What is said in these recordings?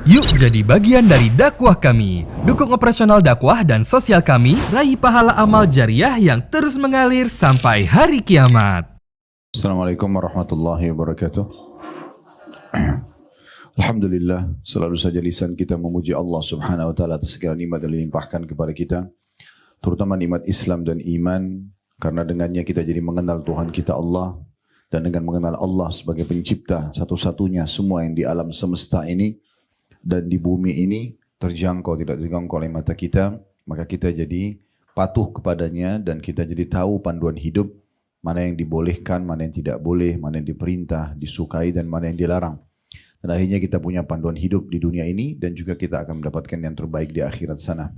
Yuk jadi bagian dari dakwah kami. Dukung operasional dakwah dan sosial kami, raih pahala amal jariah yang terus mengalir sampai hari kiamat. Assalamualaikum warahmatullahi wabarakatuh. Alhamdulillah, selalu saja lisan kita memuji Allah Subhanahu wa taala atas segala nikmat yang dilimpahkan kepada kita, terutama nikmat Islam dan iman, karena dengannya kita jadi mengenal Tuhan kita Allah, dan dengan mengenal Allah sebagai pencipta satu-satunya semua yang di alam semesta ini dan di bumi ini terjangkau, tidak terjangkau oleh mata kita, maka kita jadi patuh kepadanya dan kita jadi tahu panduan hidup, mana yang dibolehkan, mana yang tidak boleh, mana yang diperintah, disukai dan mana yang dilarang. Dan akhirnya kita punya panduan hidup di dunia ini dan juga kita akan mendapatkan yang terbaik di akhirat sana.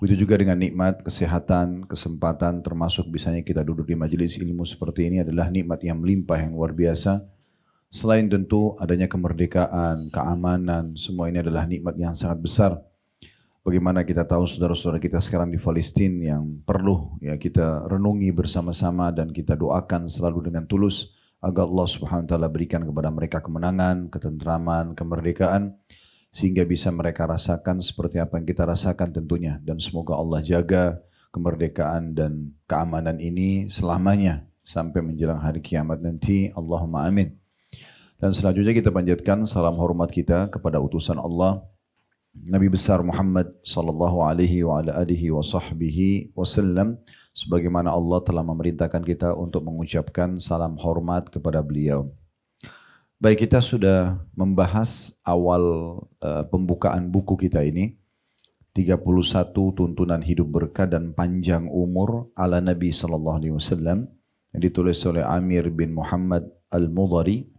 Begitu juga dengan nikmat, kesehatan, kesempatan, termasuk bisanya kita duduk di majelis ilmu seperti ini adalah nikmat yang melimpah, yang luar biasa. Selain tentu adanya kemerdekaan, keamanan, semua ini adalah nikmat yang sangat besar. Bagaimana kita tahu saudara-saudara kita sekarang di Palestina yang perlu ya kita renungi bersama-sama dan kita doakan selalu dengan tulus agar Allah Subhanahu wa taala berikan kepada mereka kemenangan, ketentraman, kemerdekaan sehingga bisa mereka rasakan seperti apa yang kita rasakan tentunya, dan semoga Allah jaga kemerdekaan dan keamanan ini selamanya sampai menjelang hari kiamat nanti. Allahumma amin. Dan selanjutnya kita panjatkan salam hormat kita kepada utusan Allah Nabi besar Muhammad sallallahu alaihi wa ala alihi wa sahbihi wasallam, sebagaimana Allah telah memerintahkan kita untuk mengucapkan salam hormat kepada beliau. Baik, kita sudah membahas awal pembukaan buku kita ini 31 tuntunan hidup berkah dan panjang umur ala Nabi sallallahu alaihi wasallam yang ditulis oleh Amir bin Muhammad Al-Mudhari.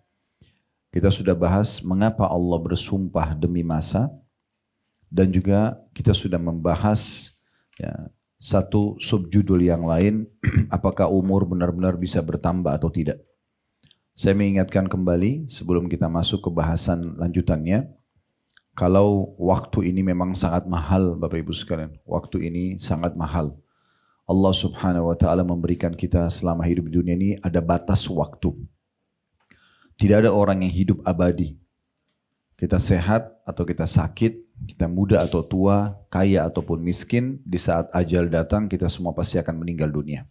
Kita sudah bahas mengapa Allah bersumpah demi masa, dan juga kita sudah membahas ya, satu subjudul yang lain, apakah umur benar-benar bisa bertambah atau tidak. Saya mengingatkan kembali sebelum kita masuk ke bahasan lanjutannya, kalau waktu ini memang sangat mahal Bapak Ibu sekalian, waktu ini sangat mahal. Allah Subhanahu wa taala memberikan kita selama hidup di dunia ini ada batas waktu. Tidak ada orang yang hidup abadi. Kita sehat atau kita sakit, kita muda atau tua, kaya ataupun miskin, di saat ajal datang kita semua pasti akan meninggal dunia.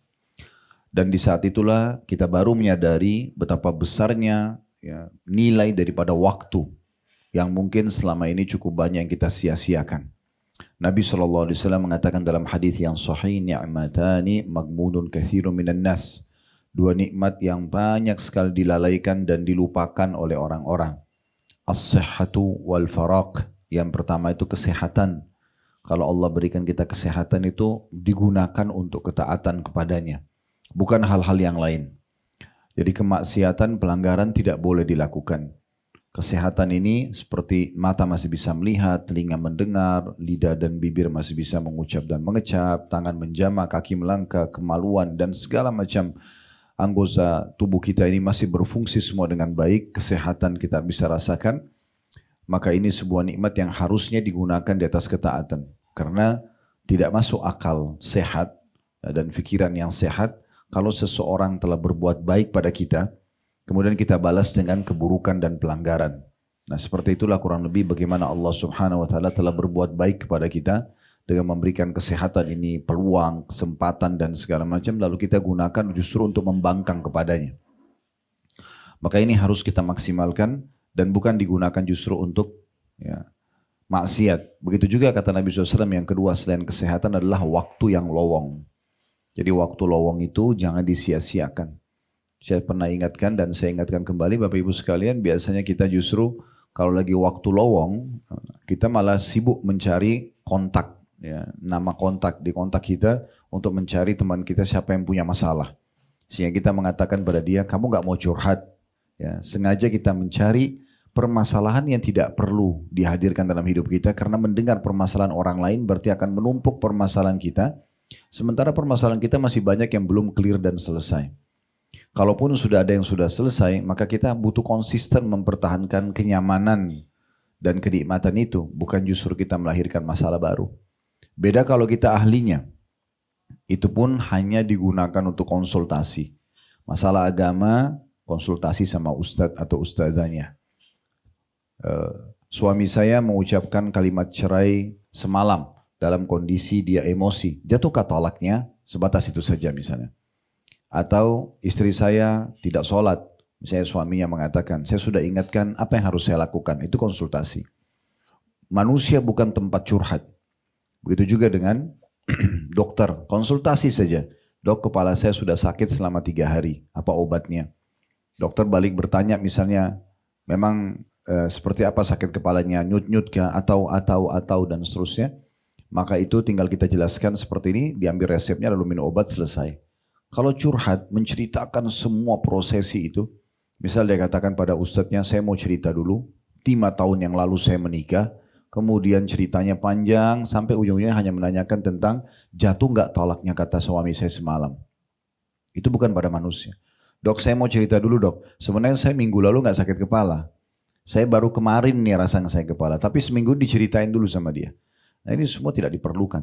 Dan di saat itulah kita baru menyadari betapa besarnya ya, nilai daripada waktu yang mungkin selama ini cukup banyak yang kita sia-siakan. Nabi SAW mengatakan dalam hadis yang sahih, ni'matani maghbunun katsirun minan nas. Dua nikmat yang banyak sekali dilalaikan dan dilupakan oleh orang-orang. As-sihhatu wal faraq. Yang pertama itu kesehatan. Kalau Allah berikan kita kesehatan itu digunakan untuk ketaatan kepadanya, bukan hal-hal yang lain. Jadi kemaksiatan, pelanggaran tidak boleh dilakukan. Kesehatan ini seperti mata masih bisa melihat, telinga mendengar, lidah dan bibir masih bisa mengucap dan mengecap, tangan menjamah, kaki melangkah, kemaluan dan segala macam anggota tubuh kita ini masih berfungsi semua dengan baik, kesehatan kita bisa rasakan, maka ini sebuah nikmat yang harusnya digunakan di atas ketaatan. Karena tidak masuk akal sehat dan pikiran yang sehat kalau seseorang telah berbuat baik pada kita, kemudian kita balas dengan keburukan dan pelanggaran. Nah seperti itulah kurang lebih bagaimana Allah Subhanahu wa taala telah berbuat baik kepada kita dengan memberikan kesehatan ini, peluang, kesempatan dan segala macam, lalu kita gunakan justru untuk membangkang kepadanya. Maka ini harus kita maksimalkan dan bukan digunakan justru untuk ya, maksiat. Begitu juga kata Nabi SAW yang kedua selain kesehatan adalah waktu yang lowong. Jadi waktu lowong itu jangan disia-siakan. Saya pernah ingatkan dan saya ingatkan kembali Bapak Ibu sekalian, biasanya kita justru kalau lagi waktu lowong, kita malah sibuk mencari kontak. Ya, nama kontak di kontak kita untuk mencari teman kita siapa yang punya masalah, sehingga kita mengatakan pada dia, kamu gak mau curhat ya, sengaja kita mencari permasalahan yang tidak perlu dihadirkan dalam hidup kita, karena mendengar permasalahan orang lain berarti akan menumpuk permasalahan kita, sementara permasalahan kita masih banyak yang belum clear dan selesai. Kalaupun sudah ada yang sudah selesai, maka kita butuh konsisten mempertahankan kenyamanan dan kenikmatan itu, bukan justru kita melahirkan masalah baru. Beda kalau kita ahlinya, itu pun hanya digunakan untuk konsultasi. Masalah agama, konsultasi sama ustadz atau ustadzanya. Suami saya mengucapkan kalimat cerai semalam dalam kondisi dia emosi. Jatuhkah talaknya? Sebatas itu saja misalnya. Atau istri saya tidak sholat. Misalnya suaminya mengatakan, saya sudah ingatkan apa yang harus saya lakukan. Itu konsultasi. Manusia bukan tempat curhat. Begitu juga dengan dokter. Konsultasi saja. Dok, kepala saya sudah sakit selama 3 hari. Apa obatnya? Dokter balik bertanya misalnya, memang seperti apa sakit kepalanya, nyut-nyut kah, atau dan seterusnya. Maka itu tinggal kita jelaskan seperti ini, diambil resepnya lalu minum obat, selesai. Kalau curhat, menceritakan semua prosesi itu, misal dia katakan pada ustadznya, saya mau cerita dulu, 5 tahun yang lalu saya menikah, kemudian ceritanya panjang, sampai ujungnya hanya menanyakan tentang jatuh nggak talaknya kata suami saya semalam. Itu bukan pada manusia. Dok, saya mau cerita dulu dok, sebenarnya saya minggu lalu nggak sakit kepala. Saya baru kemarin nih rasanya sakit kepala, tapi seminggu diceritain dulu sama dia. Nah ini semua tidak diperlukan.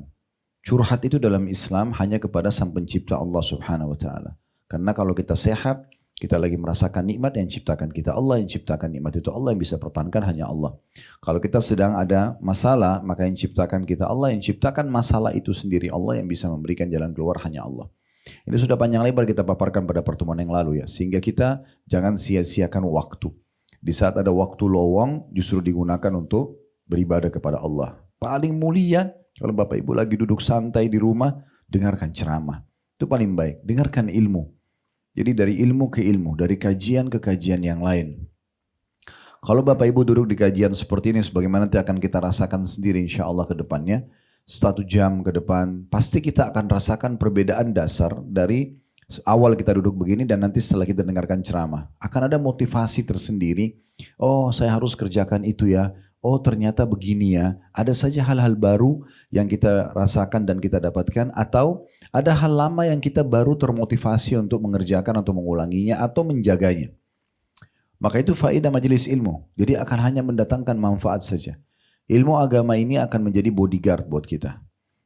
Curhat itu dalam Islam hanya kepada Sang Pencipta Allah Subhanahu wa taala. Karena kalau kita sehat, kita lagi merasakan nikmat yang ciptakan kita. Allah yang ciptakan nikmat itu, Allah yang bisa pertahankan hanya Allah. Kalau kita sedang ada masalah, maka yang ciptakan kita Allah, yang ciptakan masalah itu sendiri Allah, yang bisa memberikan jalan keluar hanya Allah. Ini sudah panjang lebar kita paparkan pada pertemuan yang lalu ya. Sehingga kita jangan sia-siakan waktu. Di saat ada waktu lowong justru digunakan untuk beribadah kepada Allah. Paling mulia kalau Bapak Ibu lagi duduk santai di rumah, dengarkan ceramah. Itu paling baik, dengarkan ilmu. Jadi dari ilmu ke ilmu, dari kajian ke kajian yang lain. Kalau Bapak Ibu duduk di kajian seperti ini, sebagaimana nanti akan kita rasakan sendiri insya Allah ke depannya, 1 jam ke depan, pasti kita akan rasakan perbedaan dasar dari awal kita duduk begini dan nanti setelah kita dengarkan ceramah. Akan ada motivasi tersendiri, oh saya harus kerjakan itu ya, oh ternyata begini ya, ada saja hal-hal baru yang kita rasakan dan kita dapatkan, atau ada hal lama yang kita baru termotivasi untuk mengerjakan atau mengulanginya atau menjaganya. Maka itu faedah majelis ilmu, jadi akan hanya mendatangkan manfaat saja. Ilmu agama ini akan menjadi bodyguard buat kita.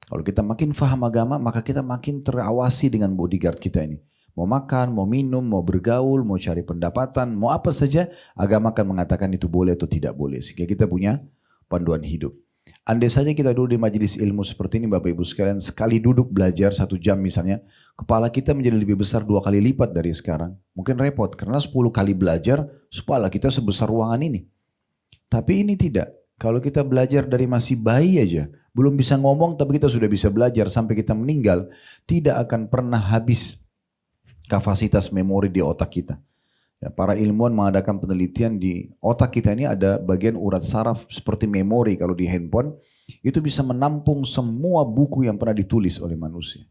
Kalau kita makin faham agama, maka kita makin terawasi dengan bodyguard kita ini. Mau makan, mau minum, mau bergaul, mau cari pendapatan, mau apa saja, agama akan mengatakan itu boleh atau tidak boleh. Sehingga kita punya panduan hidup. Andai saja kita duduk di majelis ilmu seperti ini Bapak Ibu sekalian, sekali duduk belajar 1 jam misalnya, kepala kita menjadi lebih besar 2 kali lipat dari sekarang. Mungkin repot, karena 10 kali belajar, kepala kita sebesar ruangan ini. Tapi ini tidak. Kalau kita belajar dari masih bayi aja, belum bisa ngomong tapi kita sudah bisa belajar sampai kita meninggal, tidak akan pernah habis kapasitas memori di otak kita. Ya, para ilmuwan mengadakan penelitian di otak kita ini ada bagian urat saraf seperti memori kalau di handphone, itu bisa menampung semua buku yang pernah ditulis oleh manusia.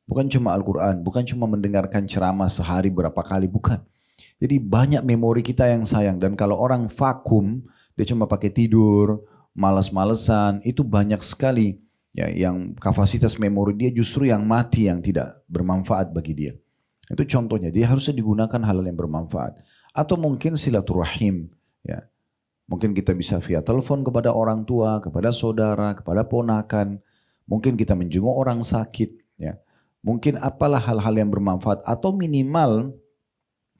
Bukan cuma Al-Quran, bukan cuma mendengarkan ceramah sehari berapa kali, bukan. Jadi banyak memori kita yang sayang, dan kalau orang vakum, dia cuma pakai tidur, malas-malesan, itu banyak sekali ya, yang kapasitas memori dia justru yang mati, yang tidak bermanfaat bagi dia. Itu contohnya, dia harusnya digunakan hal yang bermanfaat. Atau mungkin silaturahim. Ya. Mungkin kita bisa via telepon kepada orang tua, kepada saudara, kepada ponakan. Mungkin kita menjenguk orang sakit. Ya. Mungkin apalah hal-hal yang bermanfaat. Atau minimal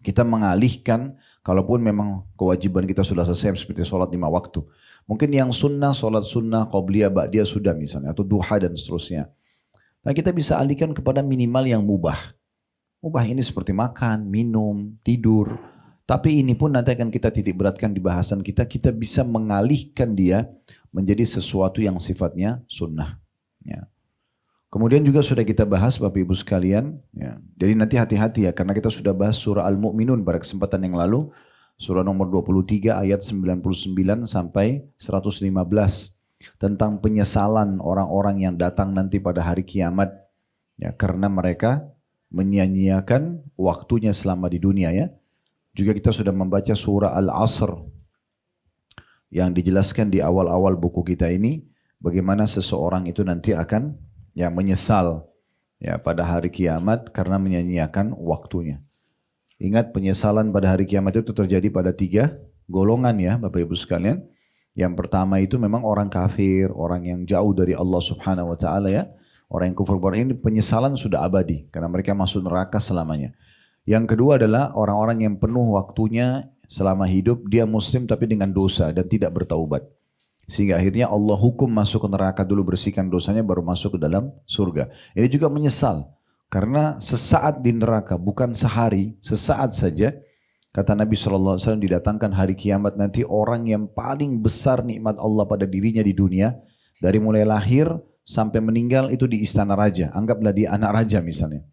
kita mengalihkan, kalaupun memang kewajiban kita sudah selesai seperti sholat 5 waktu. Mungkin yang sunnah, sholat sunnah, qobliyah, ba'diyah sudah misalnya. Atau duha dan seterusnya. Nah kita bisa alihkan kepada minimal yang mubah. Mubah ini seperti makan, minum, tidur. Tapi ini pun nanti akan kita titik beratkan di bahasan kita. Kita bisa mengalihkan dia menjadi sesuatu yang sifatnya sunnah. Ya. Kemudian juga sudah kita bahas Bapak Ibu sekalian. Ya. Jadi nanti hati-hati ya. Karena kita sudah bahas surah Al-Mu'minun pada kesempatan yang lalu. Surah nomor 23 ayat 99 sampai 115. Tentang penyesalan orang-orang yang datang nanti pada hari kiamat. Ya, karena mereka menyia-nyiakan waktunya selama di dunia ya. Juga kita sudah membaca surah Al-Asr yang dijelaskan di awal-awal buku kita ini bagaimana seseorang itu nanti akan ya menyesal ya pada hari kiamat karena menyia-nyiakan waktunya. Ingat penyesalan pada hari kiamat itu terjadi pada 3 golongan ya Bapak Ibu sekalian. Yang pertama itu memang orang kafir, orang yang jauh dari Allah Subhanahu wa taala ya. Orang yang kufur ini penyesalan sudah abadi karena mereka masuk neraka selamanya. Yang kedua adalah orang-orang yang penuh waktunya selama hidup dia muslim tapi dengan dosa dan tidak bertaubat. Sehingga akhirnya Allah hukum masuk ke neraka dulu, bersihkan dosanya baru masuk ke dalam surga. Ini juga menyesal karena sesaat di neraka, bukan sehari, sesaat saja. Kata Nabi SAW, didatangkan hari kiamat nanti orang yang paling besar nikmat Allah pada dirinya di dunia, dari mulai lahir sampai meninggal itu di istana raja. Anggaplah dia anak raja misalnya.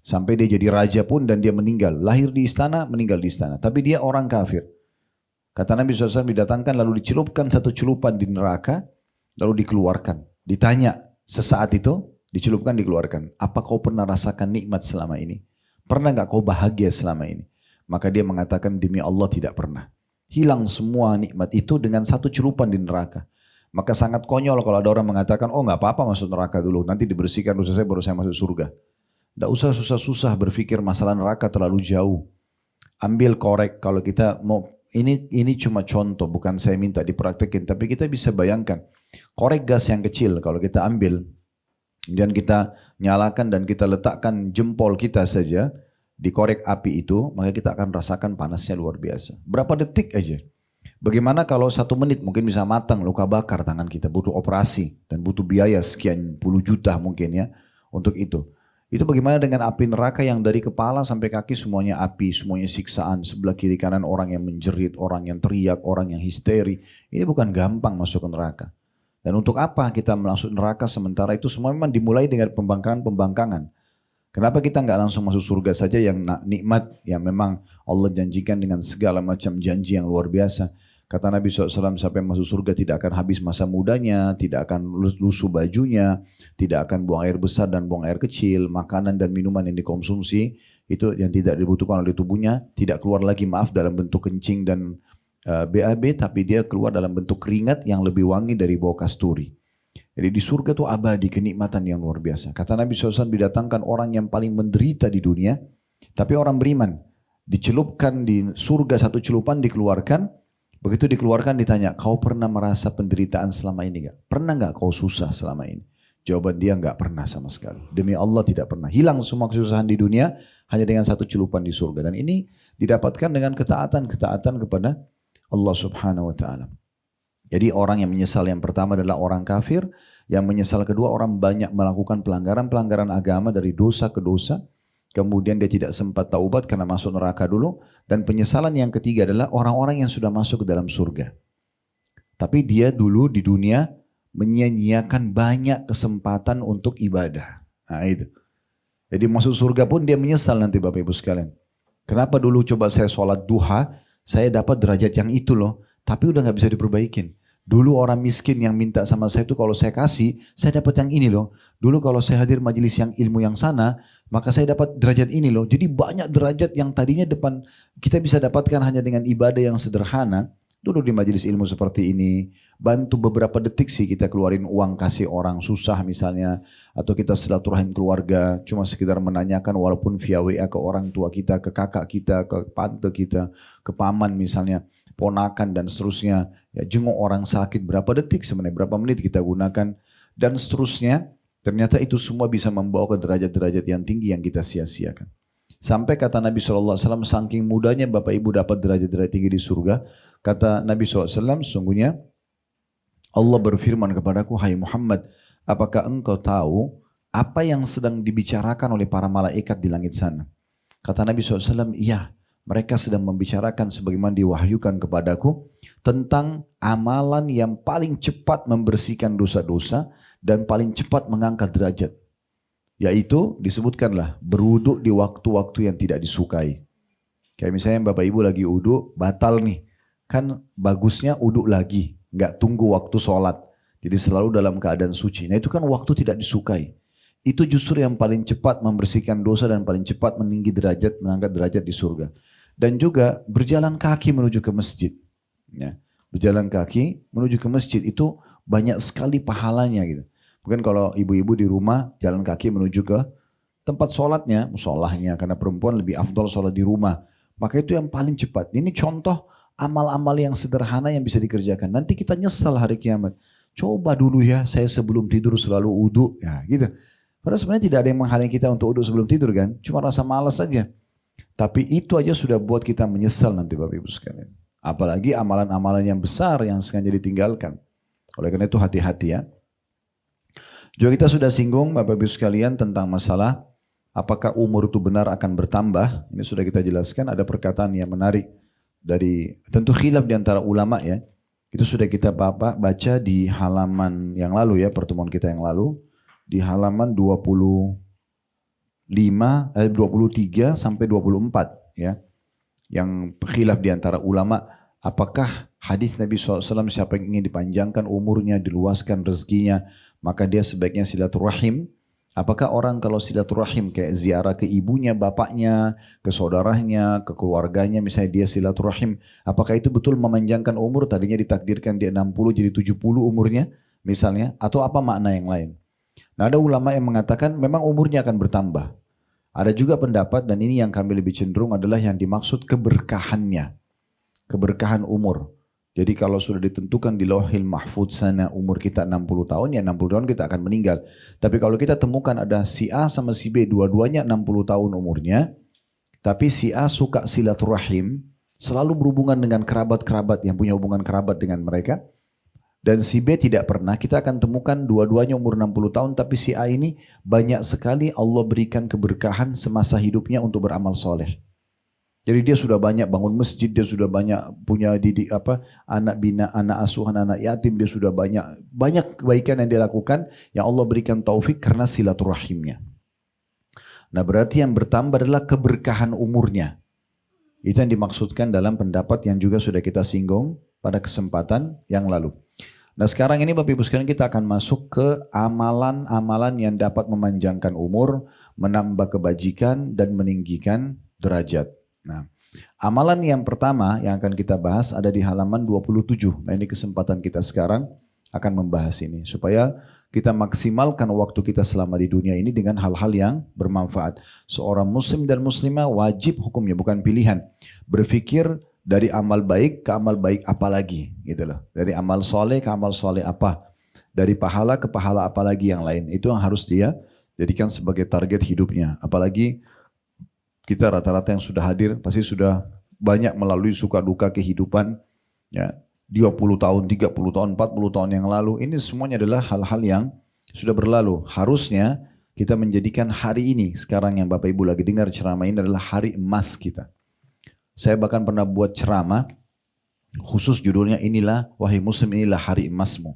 Sampai dia jadi raja pun dan dia meninggal. Lahir di istana, meninggal di istana. Tapi dia orang kafir. Kata Nabi SAW, didatangkan lalu dicelupkan satu celupan di neraka, lalu dikeluarkan. Ditanya sesaat itu, dicelupkan dikeluarkan. Apa kau pernah rasakan nikmat selama ini? Pernah gak kau bahagia selama ini? Maka dia mengatakan, demi Allah tidak pernah. Hilang semua nikmat itu dengan satu celupan di neraka. Maka sangat konyol kalau ada orang mengatakan, oh gak apa-apa masuk neraka dulu, nanti dibersihkan dosa saya baru saya masuk surga. Tidak usah susah-susah berpikir masalah neraka terlalu jauh. Ambil korek kalau kita mau, ini cuma contoh, bukan saya minta dipraktekin, tapi kita bisa bayangkan. Korek gas yang kecil kalau kita ambil, kemudian kita nyalakan dan kita letakkan jempol kita saja di korek api itu, maka kita akan rasakan panasnya luar biasa. Berapa detik aja. Bagaimana kalau 1 menit mungkin bisa matang, luka bakar tangan kita, butuh operasi dan butuh biaya sekian puluh juta mungkin ya untuk itu. Itu bagaimana dengan api neraka yang dari kepala sampai kaki semuanya api, semuanya siksaan, sebelah kiri kanan orang yang menjerit, orang yang teriak, orang yang histeri. Ini bukan gampang masuk ke neraka. Dan untuk apa kita masuk neraka sementara itu semua memang dimulai dengan pembangkangan. Kenapa kita nggak langsung masuk surga saja yang nikmat, yang memang Allah janjikan dengan segala macam janji yang luar biasa. Kata Nabi SAW, sampai masuk surga tidak akan habis masa mudanya, tidak akan lusuh bajunya, tidak akan buang air besar dan buang air kecil, makanan dan minuman yang dikonsumsi, itu yang tidak dibutuhkan oleh tubuhnya, tidak keluar lagi dalam bentuk kencing dan BAB, tapi dia keluar dalam bentuk keringat yang lebih wangi dari bau kasturi. Jadi di surga itu abadi kenikmatan yang luar biasa. Kata Nabi SAW, didatangkan orang yang paling menderita di dunia, tapi orang beriman. Dicelupkan di surga satu celupan dikeluarkan, begitu dikeluarkan ditanya, kau pernah merasa penderitaan selama ini gak? Pernah gak kau susah selama ini? Jawaban dia gak pernah sama sekali. Demi Allah tidak pernah. Hilang semua kesusahan di dunia hanya dengan satu celupan di surga. Dan ini didapatkan dengan ketaatan kepada Allah Subhanahu wa ta'ala. Jadi orang yang menyesal yang pertama adalah orang kafir. Yang menyesal kedua orang banyak melakukan pelanggaran agama dari dosa ke dosa. Kemudian dia tidak sempat taubat karena masuk neraka dulu. Dan penyesalan yang ketiga adalah orang-orang yang sudah masuk ke dalam surga. Tapi dia dulu di dunia menyia-nyiakan banyak kesempatan untuk ibadah. Nah itu. Jadi masuk surga pun dia menyesal nanti Bapak Ibu sekalian. Kenapa dulu coba saya sholat duha, saya dapat derajat yang itu loh. Tapi udah gak bisa diperbaikin. Dulu orang miskin yang minta sama saya itu kalau saya kasih, saya dapat yang ini loh. Dulu kalau saya hadir majelis yang ilmu yang sana, maka saya dapat derajat ini loh. Jadi banyak derajat yang tadinya depan kita bisa dapatkan hanya dengan ibadah yang sederhana. Dulu di majelis ilmu seperti ini, bantu beberapa detik sih kita keluarin uang kasih orang susah misalnya. Atau kita silaturahim keluarga, cuma sekedar menanyakan walaupun via WA ke orang tua kita, ke kakak kita, ke tante kita, ke paman misalnya. Ponakan dan seterusnya, ya jenguk orang sakit berapa detik sebenarnya, berapa menit kita gunakan dan seterusnya. Ternyata itu semua bisa membawa ke derajat-derajat yang tinggi yang kita sia-siakan. Sampai kata Nabi SAW, saking mudahnya Bapak Ibu dapat derajat-derajat tinggi di surga, kata Nabi SAW, sungguhnya Allah berfirman kepadaku, hai Muhammad, apakah engkau tahu apa yang sedang dibicarakan oleh para malaikat di langit sana? Kata Nabi SAW, iya. Mereka sedang membicarakan sebagaimana diwahyukan kepadaku tentang amalan yang paling cepat membersihkan dosa-dosa dan paling cepat mengangkat derajat. Yaitu disebutkanlah berwuduk di waktu-waktu yang tidak disukai. Kayak misalnya Bapak Ibu lagi wuduk, batal nih. Kan bagusnya wuduk lagi, nggak tunggu waktu sholat. Jadi selalu dalam keadaan suci. Nah itu kan waktu tidak disukai. Itu justru yang paling cepat membersihkan dosa dan paling cepat meninggi derajat, mengangkat derajat di surga. Dan juga berjalan kaki menuju ke masjid. Ya, berjalan kaki menuju ke masjid itu banyak sekali pahalanya gitu. Mungkin kalau ibu-ibu di rumah jalan kaki menuju ke tempat sholatnya, musolahnya, karena perempuan lebih afdal sholat di rumah. Maka itu yang paling cepat. Ini contoh amal-amal yang sederhana yang bisa dikerjakan. Nanti kita nyesal hari kiamat. Coba dulu ya saya sebelum tidur selalu wudu. Ya gitu. Padahal sebenarnya tidak ada yang menghalangi kita untuk wudu sebelum tidur kan. Cuma rasa malas saja. Tapi itu aja sudah buat kita menyesal nanti Bapak Ibu sekalian. Apalagi amalan-amalan yang besar yang sengaja ditinggalkan. Oleh karena itu hati-hati ya. Juga kita sudah singgung Bapak Ibu sekalian tentang masalah apakah umur itu benar akan bertambah. Ini sudah kita jelaskan, ada perkataan yang menarik dari tentu khilaf di antara ulama ya. Itu sudah kita baca di halaman yang lalu ya, pertemuan kita yang lalu. Di halaman 23 sampai 24 ya. Yang khilaf di antara ulama, apakah hadis Nabi SAW siapa yang ingin dipanjangkan umurnya, diluaskan rezekinya, maka dia sebaiknya silaturahim. Apakah orang kalau silaturahim kayak ziarah ke ibunya, bapaknya, ke saudaranya, ke keluarganya, misalnya dia silaturahim, apakah itu betul memanjangkan umur? Tadinya ditakdirkan dia 60 jadi 70 umurnya misalnya, atau apa makna yang lain? Nah, ada ulama yang mengatakan memang umurnya akan bertambah. Ada juga pendapat, dan ini yang kami lebih cenderung adalah yang dimaksud keberkahannya. Keberkahan umur. Jadi kalau sudah ditentukan di lauhil mahfudz sana umur kita 60 tahun, ya 60 tahun kita akan meninggal. Tapi kalau kita temukan ada si A sama si B, dua-duanya 60 tahun umurnya, tapi si A suka silaturahim, selalu berhubungan dengan kerabat-kerabat yang punya hubungan kerabat dengan mereka, dan si B tidak pernah, kita akan temukan dua-duanya umur 60 tahun, tapi si A ini banyak sekali Allah berikan keberkahan semasa hidupnya untuk beramal soleh. Jadi dia sudah banyak bangun masjid, dia sudah banyak punya anak bina, anak asuhan, anak yatim, dia sudah banyak kebaikan yang dia lakukan yang Allah berikan taufik karena silaturahimnya. Nah, berarti yang bertambah adalah keberkahan umurnya. Itu yang dimaksudkan dalam pendapat yang juga sudah kita singgung pada kesempatan yang lalu. Nah, sekarang ini Bapak Ibu sekalian kita akan masuk ke amalan-amalan yang dapat memanjangkan umur, menambah kebajikan dan meninggikan derajat. Nah, amalan yang pertama yang akan kita bahas ada di halaman 27. Nah, ini kesempatan kita sekarang akan membahas ini supaya kita maksimalkan waktu kita selama di dunia ini dengan hal-hal yang bermanfaat. Seorang muslim dan muslimah wajib hukumnya, bukan pilihan. Berpikir dari amal baik ke amal baik apa lagi, gitu loh. Dari amal soleh ke amal soleh apa. Dari pahala ke pahala apa lagi yang lain. Itu yang harus dia jadikan sebagai target hidupnya. Apalagi kita rata-rata yang sudah hadir pasti sudah banyak melalui suka duka kehidupan ya, 20 tahun, 30 tahun, 40 tahun yang lalu. Ini semuanya adalah hal-hal yang sudah berlalu. Harusnya kita menjadikan hari ini, sekarang yang Bapak Ibu lagi dengar ceramah ini adalah hari emas kita. Saya bahkan pernah buat ceramah khusus judulnya inilah, wahai muslim inilah hari emasmu.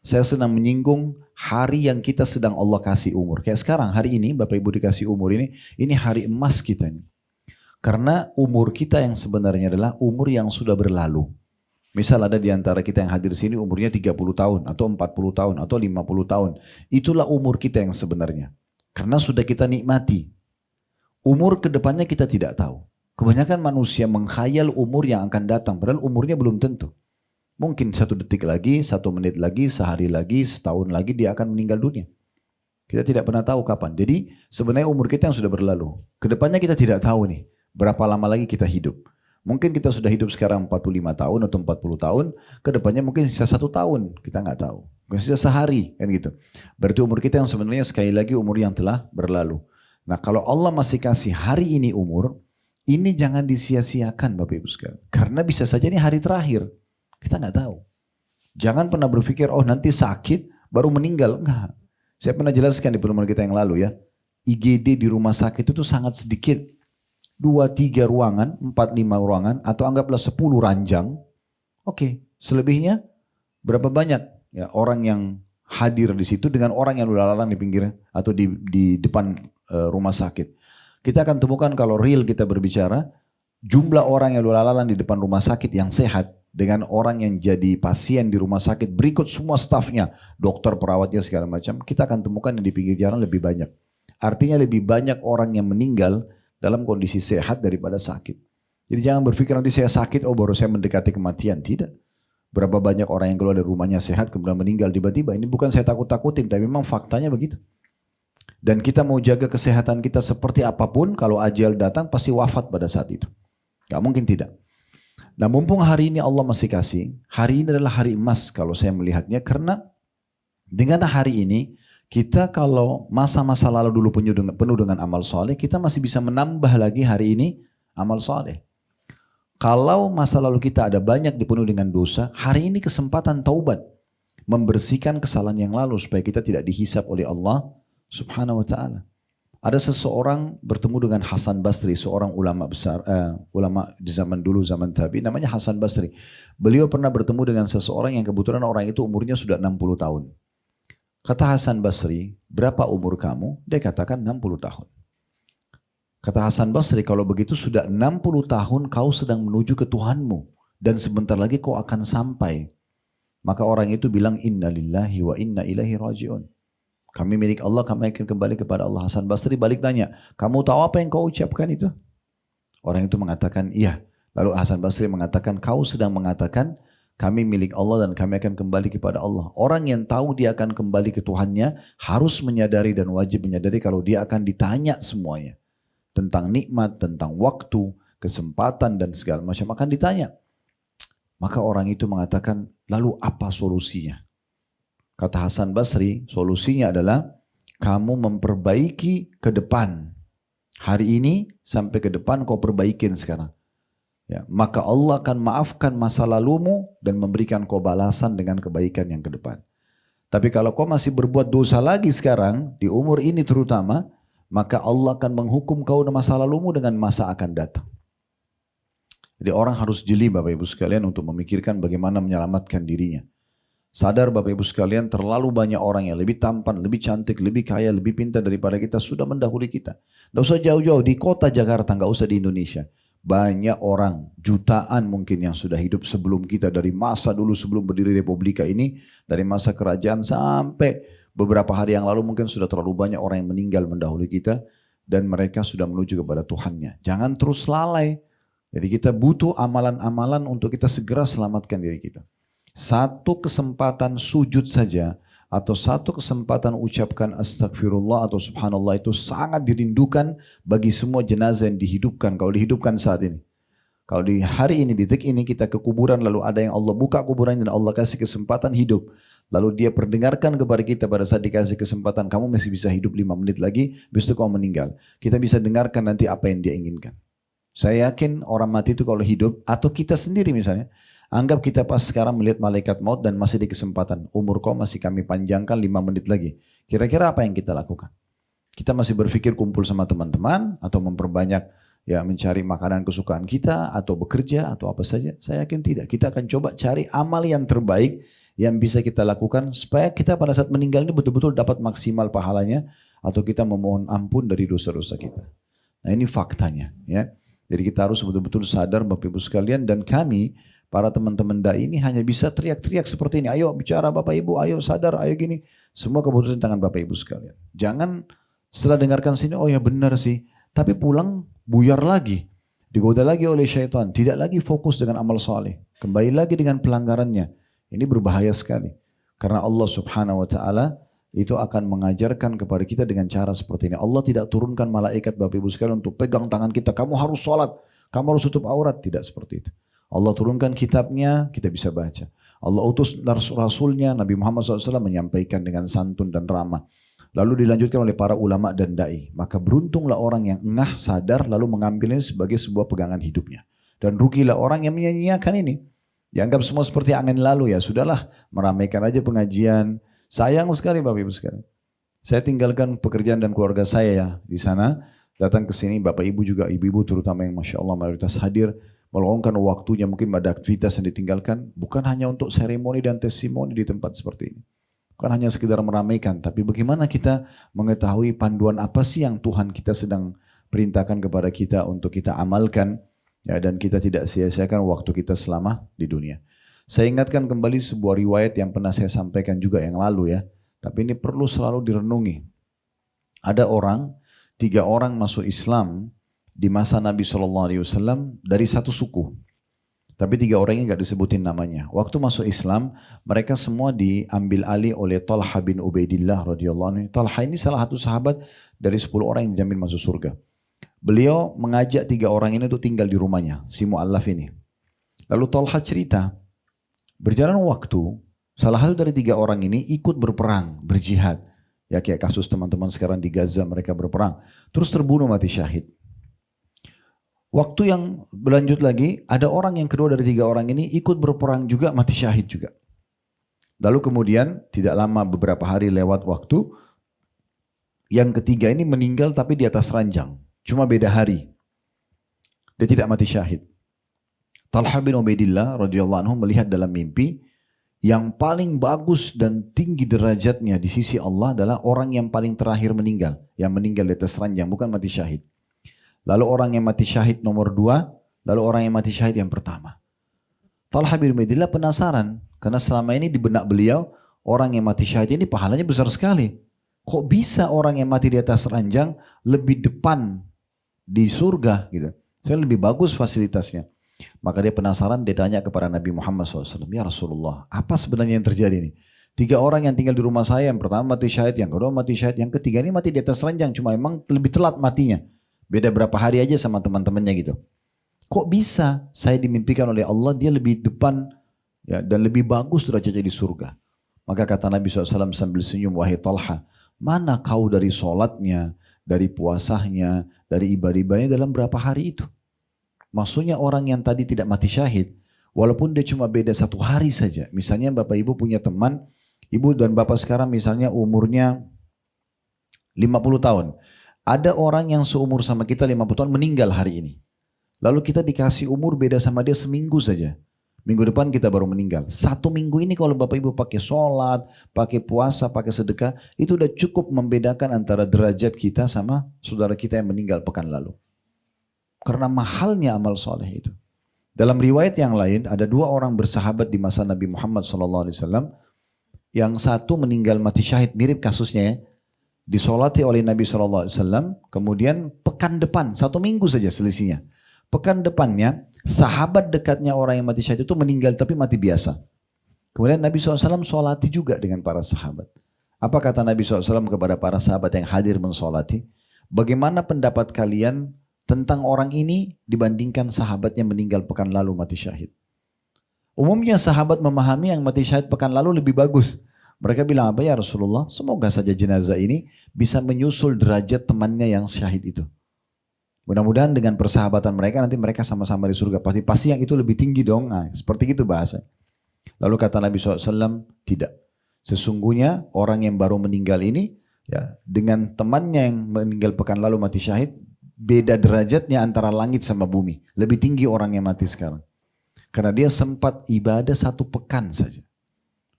Saya sedang menyinggung hari yang kita sedang Allah kasih umur. Kayak sekarang hari ini Bapak Ibu dikasih umur ini hari emas kita ini. Karena umur kita yang sebenarnya adalah umur yang sudah berlalu. Misal ada di antara kita yang hadir di sini umurnya 30 tahun atau 40 tahun atau 50 tahun. Itulah umur kita yang sebenarnya. Karena sudah kita nikmati. Umur kedepannya kita tidak tahu. Kebanyakan manusia mengkhayal umur yang akan datang. Padahal umurnya belum tentu. Mungkin 1 detik lagi, 1 menit lagi, sehari lagi, setahun lagi dia akan meninggal dunia. Kita tidak pernah tahu kapan. Jadi sebenarnya umur kita yang sudah berlalu. Kedepannya kita tidak tahu nih berapa lama lagi kita hidup. Mungkin kita sudah hidup sekarang 45 tahun atau 40 tahun. Kedepannya mungkin sisa 1 tahun. Kita nggak tahu. Mungkin sisa sehari kan gitu. Berarti umur kita yang sebenarnya sekali lagi umur yang telah berlalu. Nah, kalau Allah masih kasih hari ini umur, ini jangan disia-siakan Bapak Ibu sekalian. Karena bisa saja ini hari terakhir. Kita nggak tahu. Jangan pernah berpikir, oh nanti sakit baru meninggal. Enggak. Saya pernah jelaskan di pertemuan kita yang lalu ya. IGD di rumah sakit itu sangat sedikit. 2-3 ruangan, 4-5 ruangan, atau anggaplah 10 ranjang. Oke, selebihnya berapa banyak ya orang yang hadir di situ dengan orang yang lalang di pinggir atau di depan rumah sakit. Kita akan temukan kalau real kita berbicara, jumlah orang yang lalang di depan rumah sakit yang sehat dengan orang yang jadi pasien di rumah sakit berikut semua stafnya, dokter, perawatnya segala macam, kita akan temukan yang di pinggir jalan lebih banyak. Artinya lebih banyak orang yang meninggal dalam kondisi sehat daripada sakit. Jadi jangan berpikir nanti saya sakit, oh baru saya mendekati kematian. Tidak. Berapa banyak orang yang keluar dari rumahnya sehat kemudian meninggal tiba-tiba. Ini bukan saya takut-takutin, tapi memang faktanya begitu. Dan kita mau jaga kesehatan kita seperti apapun, kalau ajal datang pasti wafat pada saat itu. Gak mungkin tidak. Nah, mumpung hari ini Allah masih kasih, hari ini adalah hari emas kalau saya melihatnya, karena dengan hari ini Kita kalau masa-masa lalu dulu penuh dengan amal soleh, kita masih bisa menambah lagi hari ini amal soleh. Kalau masa lalu kita ada banyak dipenuhi dengan dosa, hari ini kesempatan taubat. Membersihkan kesalahan yang lalu supaya kita tidak dihisap oleh Allah subhanahu wa ta'ala. Ada seseorang bertemu dengan Hasan Basri, seorang ulama besar, ulama di zaman dulu, zaman tabi, namanya Hasan Basri. Beliau pernah bertemu dengan seseorang yang kebetulan orang itu umurnya sudah 60 tahun. Kata Hasan Basri, berapa umur kamu? Dia katakan 60 tahun. Kata Hasan Basri, kalau begitu sudah 60 tahun kau sedang menuju ke Tuhanmu. Dan sebentar lagi kau akan sampai. Maka orang itu bilang, inna lillahi wa inna ilaihi raji'un. Kami milik Allah, kami akan kembali kepada Allah. Hasan Basri balik tanya, kamu tahu apa yang kau ucapkan itu? Orang itu mengatakan, iya. Lalu Hasan Basri mengatakan, kau sedang mengatakan, kami milik Allah dan kami akan kembali kepada Allah. Orang yang tahu dia akan kembali ke Tuhannya harus menyadari dan wajib menyadari kalau dia akan ditanya semuanya. Tentang nikmat, tentang waktu, kesempatan dan segala macam akan ditanya. Maka orang itu mengatakan, lalu apa solusinya? Kata Hasan Basri, solusinya adalah kamu memperbaiki ke depan. Hari ini sampai ke depan kau perbaikin sekarang. Ya, maka Allah akan maafkan masa lalumu dan memberikan kau balasan dengan kebaikan yang ke depan. Tapi kalau kau masih berbuat dosa lagi sekarang, di umur ini terutama, maka Allah akan menghukum kau masa lalumu dengan masa akan datang. Jadi orang harus jeli Bapak Ibu sekalian untuk memikirkan bagaimana menyelamatkan dirinya. Sadar Bapak Ibu sekalian, terlalu banyak orang yang lebih tampan, lebih cantik, lebih kaya, lebih pintar daripada kita sudah mendahului kita. Tidak usah jauh-jauh, di kota Jakarta, nggak usah di Indonesia. Banyak orang, jutaan mungkin yang sudah hidup sebelum kita, dari masa dulu sebelum berdiri Republika ini, dari masa kerajaan sampai beberapa hari yang lalu mungkin sudah terlalu banyak orang yang meninggal mendahului kita dan mereka sudah menuju kepada Tuhannya. Jangan terus lalai. Jadi kita butuh amalan-amalan untuk kita segera selamatkan diri kita. Satu kesempatan sujud saja atau satu kesempatan ucapkan astagfirullah atau subhanallah itu sangat dirindukan bagi semua jenazah yang dihidupkan. Kalau dihidupkan saat ini. Kalau di hari ini, di detik ini kita ke kuburan lalu ada yang Allah buka kuburannya dan Allah kasih kesempatan hidup. Lalu dia perdengarkan kepada kita pada saat dikasih kesempatan, kamu masih bisa hidup 5 menit lagi, habis itu kamu meninggal. Kita bisa dengarkan nanti apa yang dia inginkan. Saya yakin orang mati itu kalau hidup, atau kita sendiri misalnya, anggap kita pas sekarang melihat malaikat maut dan masih di kesempatan. Umur kau masih kami panjangkan 5 menit lagi. Kira-kira apa yang kita lakukan? Kita masih berpikir kumpul sama teman-teman atau memperbanyak ya mencari makanan kesukaan kita atau bekerja atau apa saja? Saya yakin tidak. Kita akan coba cari amal yang terbaik yang bisa kita lakukan supaya kita pada saat meninggal ini betul-betul dapat maksimal pahalanya atau kita memohon ampun dari dosa-dosa kita. Nah ini faktanya ya. Jadi kita harus betul-betul sadar Bapak Ibu sekalian dan kami para teman-teman dai ini hanya bisa teriak-teriak seperti ini. Ayo bicara Bapak Ibu, ayo sadar, ayo gini. Semua keputusan tangan Bapak Ibu sekalian. Jangan setelah dengarkan sini, oh ya benar sih. Tapi pulang buyar lagi. Digoda lagi oleh syaitan. Tidak lagi fokus dengan amal saleh. Kembali lagi dengan pelanggarannya. Ini berbahaya sekali. Karena Allah subhanahu wa ta'ala itu akan mengajarkan kepada kita dengan cara seperti ini. Allah tidak turunkan malaikat Bapak Ibu sekalian untuk pegang tangan kita. Kamu harus sholat. Kamu harus tutup aurat. Tidak seperti itu. Allah turunkan kitabnya, kita bisa baca. Allah utus Rasulnya, Nabi Muhammad SAW menyampaikan dengan santun dan ramah. Lalu dilanjutkan oleh para ulama dan da'i. Maka beruntunglah orang yang engah, sadar, lalu mengambilnya sebagai sebuah pegangan hidupnya. Dan rugilah orang yang menyanyiakan ini. Dianggap semua seperti angin lalu ya. Sudahlah, meramaikan aja pengajian. Sayang sekali Bapak Ibu sekalian. Saya tinggalkan pekerjaan dan keluarga saya ya di sana. Datang ke sini Bapak Ibu juga, ibu-ibu terutama yang Masya Allah mayoritas hadir. Meluangkan waktunya mungkin ada aktivitas yang ditinggalkan. Bukan hanya untuk seremoni dan testimoni di tempat seperti ini. Bukan hanya sekedar meramaikan. Tapi bagaimana kita mengetahui panduan apa sih yang Tuhan kita sedang perintahkan kepada kita untuk kita amalkan. Ya, dan kita tidak sia-siakan waktu kita selama di dunia. Saya ingatkan kembali sebuah riwayat yang pernah saya sampaikan juga yang lalu ya. Tapi ini perlu selalu direnungi. Ada 3 orang masuk Islam di masa Nabi SAW dari satu suku. Tapi 3 orang ini gak disebutin namanya. Waktu masuk Islam, mereka semua diambil alih oleh Talha bin Ubaidillah radhiyallahu anhu. Talha ini salah satu sahabat dari 10 orang yang dijamin masuk surga. Beliau mengajak 3 orang ini untuk tinggal di rumahnya, si mu'allaf ini. Lalu Talha cerita, berjalan waktu, salah satu dari 3 orang ini ikut berperang, berjihad. Ya kayak kasus teman-teman sekarang di Gaza mereka berperang. Terus terbunuh mati syahid. Waktu yang berlanjut lagi, ada orang yang kedua dari 3 orang ini ikut berperang juga mati syahid juga. Lalu kemudian tidak lama beberapa hari lewat waktu, yang ketiga ini meninggal tapi di atas ranjang. Cuma beda hari. Dia tidak mati syahid. Talha bin Ubaidillah radhiyallahu anhu melihat dalam mimpi, yang paling bagus dan tinggi derajatnya di sisi Allah adalah orang yang paling terakhir meninggal. Yang meninggal di atas ranjang, bukan mati syahid. Lalu orang yang mati syahid nomor 2, lalu orang yang mati syahid yang pertama. Talha bin Ubaidillah penasaran, karena selama ini di benak beliau, orang yang mati syahid ini pahalanya besar sekali. Kok bisa orang yang mati di atas ranjang lebih depan di surga gitu? Saya lebih bagus fasilitasnya. Maka dia penasaran, dia tanya kepada Nabi Muhammad SAW, ya Rasulullah, apa sebenarnya yang terjadi ini? 3 orang yang tinggal di rumah saya, yang pertama mati syahid, yang kedua mati syahid, yang ketiga ini mati di atas ranjang, cuma emang lebih telat matinya. Beda berapa hari aja sama teman-temannya gitu. Kok bisa saya dimimpikan oleh Allah dia lebih depan ya, dan lebih bagus derajatnya di surga. Maka kata Nabi SAW sambil senyum, wahai Talha, mana kau dari sholatnya, dari puasanya, dari ibadah-ibadahnya dalam berapa hari itu? Maksudnya orang yang tadi tidak mati syahid, walaupun dia cuma beda 1 hari saja. Misalnya Bapak Ibu punya teman, Ibu dan Bapak sekarang misalnya umurnya 50 tahun. Ada orang yang seumur sama kita 50 tahun meninggal hari ini. Lalu kita dikasih umur beda sama dia seminggu saja. Minggu depan kita baru meninggal. 1 minggu ini kalau Bapak Ibu pakai sholat, pakai puasa, pakai sedekah, itu udah cukup membedakan antara derajat kita sama saudara kita yang meninggal pekan lalu. Karena mahalnya amal soleh itu. Dalam riwayat yang lain, ada 2 orang bersahabat di masa Nabi Muhammad SAW. Yang satu meninggal mati syahid, mirip kasusnya ya. Disolati oleh Nabi SAW, kemudian pekan depan, 1 minggu saja selisihnya. Pekan depannya, sahabat dekatnya orang yang mati syahid itu meninggal tapi mati biasa. Kemudian Nabi SAW solati juga dengan para sahabat. Apa kata Nabi SAW kepada para sahabat yang hadir mensolati? Bagaimana pendapat kalian tentang orang ini dibandingkan sahabatnya meninggal pekan lalu mati syahid? Umumnya sahabat memahami yang mati syahid pekan lalu lebih bagus. Mereka bilang apa ya Rasulullah? Semoga saja jenazah ini bisa menyusul derajat temannya yang syahid itu. Mudah-mudahan dengan persahabatan mereka nanti mereka sama-sama di surga. Pasti yang itu lebih tinggi dong. Nah, seperti itu bahasa. Lalu kata Nabi SAW, tidak. Sesungguhnya orang yang baru meninggal ini ya dengan temannya yang meninggal pekan lalu mati syahid, beda derajatnya antara langit sama bumi. Lebih tinggi orang yang mati sekarang. Karena dia sempat ibadah 1 pekan saja.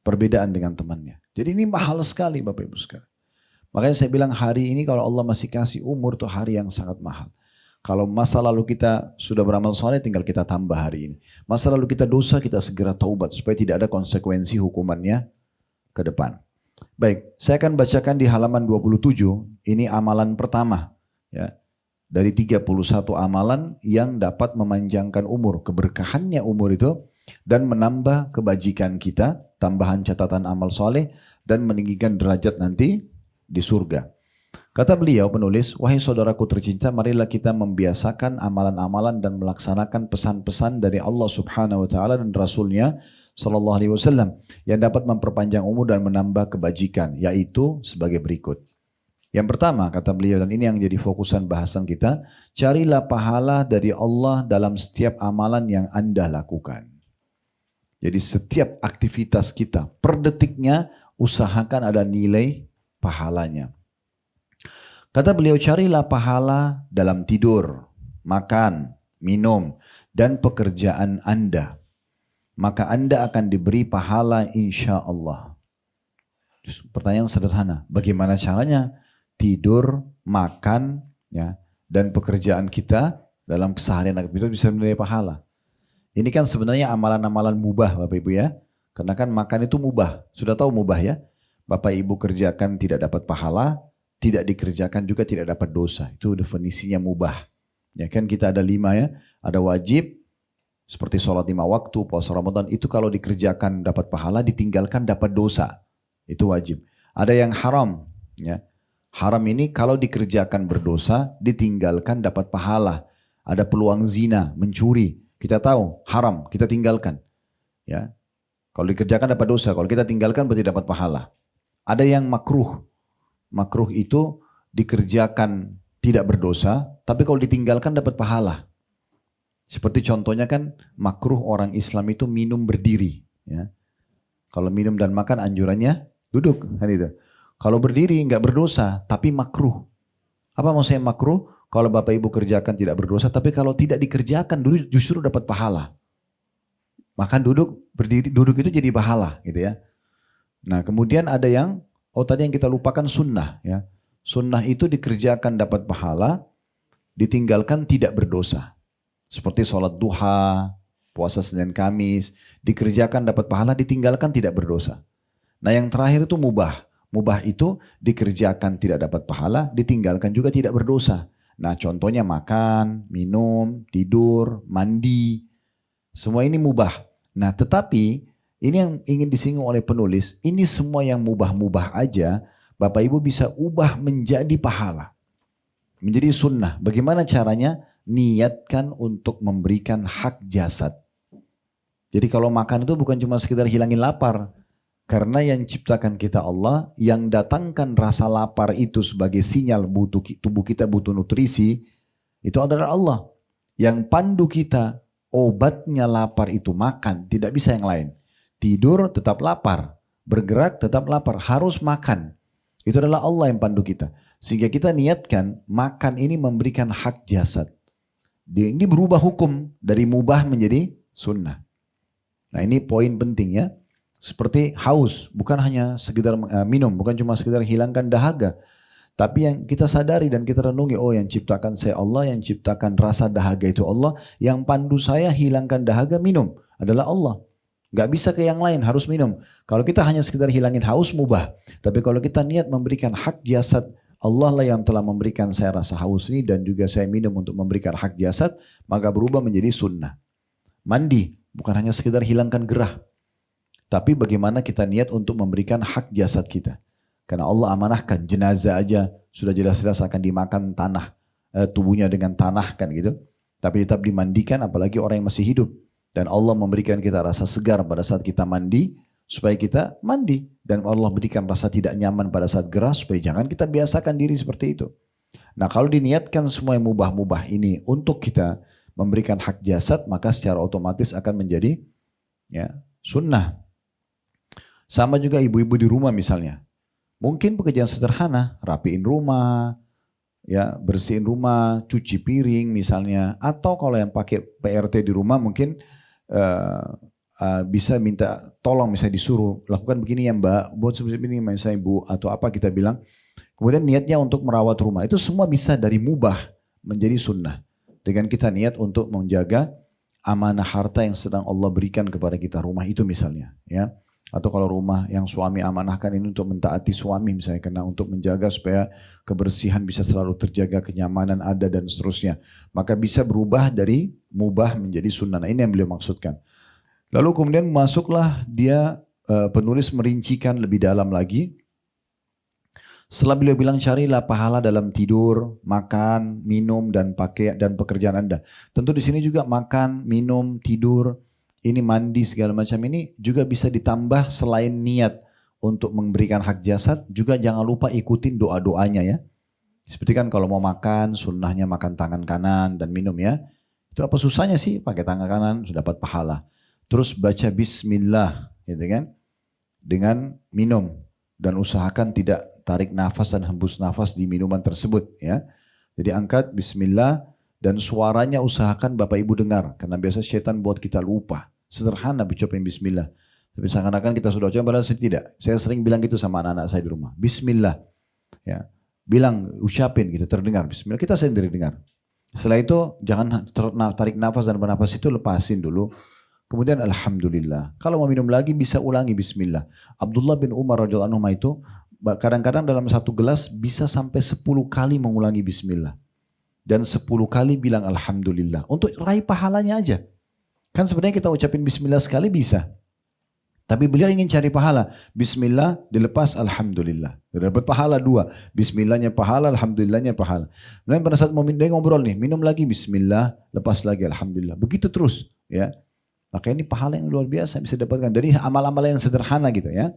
Perbedaan dengan temannya. Jadi ini mahal sekali Bapak Ibu sekalian. Makanya saya bilang hari ini kalau Allah masih kasih umur itu hari yang sangat mahal. Kalau masa lalu kita sudah beramal soleh tinggal kita tambah hari ini. Masa lalu kita dosa kita segera taubat supaya tidak ada konsekuensi hukumannya ke depan. Baik, saya akan bacakan di halaman 27. Ini amalan pertama ya. Dari 31 amalan yang dapat memanjangkan umur. Keberkahannya umur itu dan menambah kebajikan kita, tambahan catatan amal soleh dan meninggikan derajat nanti di surga. Kata beliau penulis, wahai saudaraku tercinta, marilah kita membiasakan amalan-amalan dan melaksanakan pesan-pesan dari Allah Subhanahu wa taala dan Rasulnya sallallahu alaihi wasallam yang dapat memperpanjang umur dan menambah kebajikan, yaitu sebagai berikut. Yang pertama kata beliau, dan ini yang jadi fokusan bahasan kita, carilah pahala dari Allah dalam setiap amalan yang Anda lakukan. Jadi setiap aktivitas kita per detiknya usahakan ada nilai pahalanya. Kata beliau, carilah pahala dalam tidur, makan, minum, dan pekerjaan Anda. Maka Anda akan diberi pahala insya Allah. Pertanyaan sederhana, bagaimana caranya? Tidur, makan, ya, dan pekerjaan kita dalam keseharian kita bisa menilai pahala. Ini kan sebenarnya amalan-amalan mubah Bapak Ibu ya. Karena kan makan itu mubah. Sudah tahu mubah ya. Bapak Ibu kerjakan tidak dapat pahala, tidak dikerjakan juga tidak dapat dosa. Itu definisinya mubah. Ya kan kita ada 5 ya. Ada wajib, seperti sholat 5 waktu, puasa Ramadan. Itu kalau dikerjakan dapat pahala, ditinggalkan dapat dosa. Itu wajib. Ada yang haram. Ya. Haram ini kalau dikerjakan berdosa, ditinggalkan dapat pahala. Ada peluang zina, mencuri. Kita tahu haram, kita tinggalkan. Ya, kalau dikerjakan dapat dosa, kalau kita tinggalkan berarti dapat pahala. Ada yang makruh, makruh itu dikerjakan tidak berdosa, tapi kalau ditinggalkan dapat pahala. Seperti contohnya kan makruh orang Islam itu minum berdiri. Ya. Kalau minum dan makan anjurannya duduk, kan itu. Kalau berdiri nggak berdosa, tapi makruh. Apa maksudnya makruh? Kalau Bapak Ibu kerjakan tidak berdosa, tapi kalau tidak dikerjakan dulu justru dapat pahala. Makan duduk, berdiri, duduk itu jadi pahala gitu ya. Nah kemudian ada yang, tadi yang kita lupakan sunnah ya. Sunnah itu dikerjakan dapat pahala, ditinggalkan tidak berdosa. Seperti sholat duha, puasa Senin Kamis, dikerjakan dapat pahala, ditinggalkan tidak berdosa. Nah yang terakhir itu mubah. Mubah itu dikerjakan tidak dapat pahala, ditinggalkan juga tidak berdosa. Nah contohnya makan, minum, tidur, mandi. Semua ini mubah. Nah tetapi ini yang ingin disinggung oleh penulis, ini semua yang mubah-mubah aja, Bapak Ibu bisa ubah menjadi pahala. Menjadi sunnah. Bagaimana caranya? Niatkan untuk memberikan hak jasad. Jadi kalau makan itu bukan cuma sekedar hilangin lapar. Karena yang ciptakan kita Allah, yang datangkan rasa lapar itu sebagai sinyal tubuh kita butuh nutrisi, itu adalah Allah. Yang pandu kita, obatnya lapar itu makan, tidak bisa yang lain. Tidur tetap lapar, bergerak tetap lapar, harus makan. Itu adalah Allah yang pandu kita. Sehingga kita niatkan makan ini memberikan hak jasad. Ini berubah hukum dari mubah menjadi sunnah. Nah ini poin penting ya. Seperti haus, bukan hanya sekedar minum, bukan cuma sekedar hilangkan dahaga. Tapi yang kita sadari dan kita renungi, yang ciptakan saya Allah, yang ciptakan rasa dahaga itu Allah, yang pandu saya hilangkan dahaga minum adalah Allah. Gak bisa ke yang lain, harus minum. Kalau kita hanya sekedar hilangin haus, mubah. Tapi kalau kita niat memberikan hak jasad, Allah lah yang telah memberikan saya rasa haus ini dan juga saya minum untuk memberikan hak jasad, maka berubah menjadi sunnah. Mandi, bukan hanya sekedar hilangkan gerah. Tapi bagaimana kita niat untuk memberikan hak jasad kita. Karena Allah amanahkan jenazah aja sudah jelas-jelas akan dimakan tanah. Tubuhnya dengan tanah kan gitu. Tapi tetap dimandikan apalagi orang yang masih hidup. Dan Allah memberikan kita rasa segar pada saat kita mandi. Supaya kita mandi. Dan Allah berikan rasa tidak nyaman pada saat gerah. Supaya jangan kita biasakan diri seperti itu. Nah kalau diniatkan semua yang mubah-mubah ini untuk kita memberikan hak jasad. Maka secara otomatis akan menjadi sunnah. Sama juga ibu-ibu di rumah misalnya. Mungkin pekerjaan sederhana, rapiin rumah, ya bersihin rumah, cuci piring misalnya. Atau kalau yang pakai PRT di rumah mungkin bisa minta tolong misalnya disuruh lakukan begini ya Mbak, buat seperti ini misalnya Ibu atau apa kita bilang. Kemudian niatnya untuk merawat rumah. Itu semua bisa dari mubah menjadi sunnah. Dengan kita niat untuk menjaga amanah harta yang sedang Allah berikan kepada kita, rumah itu misalnya, ya. Atau kalau rumah yang suami amanahkan ini untuk mentaati suami misalnya, karena untuk menjaga supaya kebersihan bisa selalu terjaga, kenyamanan ada dan seterusnya. Maka bisa berubah dari mubah menjadi sunnah. Nah, ini yang beliau maksudkan. Lalu kemudian masuklah dia penulis merincikan lebih dalam lagi. Setelah beliau bilang carilah pahala dalam tidur, makan, minum dan pakai dan pekerjaan Anda. Tentu di sini juga makan, minum, tidur, ini mandi segala macam ini juga bisa ditambah selain niat untuk memberikan hak jasad, juga jangan lupa ikutin doa-doanya ya. Seperti kan kalau mau makan, sunnahnya makan tangan kanan dan minum ya. Itu apa susahnya sih pakai tangan kanan sudah dapat pahala. Terus baca bismillah gitu kan. Dengan minum dan usahakan tidak tarik nafas dan hembus nafas di minuman tersebut ya. Jadi angkat bismillah dan suaranya usahakan Bapak Ibu dengar karena biasa setan buat kita lupa. Sederhana ucapin bismillah. Tapi seakan-akan kita sudah ucapin padahal tidak. Saya sering bilang gitu sama anak-anak saya di rumah. Bismillah. Ya. Bilang, ucapin gitu, terdengar. Bismillah, kita sendiri dengar. Setelah itu jangan tarik nafas dan bernafas itu lepasin dulu. Kemudian alhamdulillah. Kalau mau minum lagi bisa ulangi bismillah. Abdullah bin Umar radhiyallahu anhu itu kadang-kadang dalam satu gelas bisa sampai 10 kali mengulangi bismillah. Dan 10 kali bilang alhamdulillah. Untuk raih pahalanya aja. Kan sebenarnya kita ucapin bismillah sekali bisa. Tapi beliau ingin cari pahala. Bismillah dilepas alhamdulillah. Dapat pahala 2. Bismillahnya pahala, alhamdulillahnya pahala. Kemudian pada saat mau dia ngobrol nih, minum lagi bismillah, lepas lagi alhamdulillah. Begitu terus ya. Maka ini pahala yang luar biasa bisa dapatkan dari amal-amal yang sederhana gitu ya.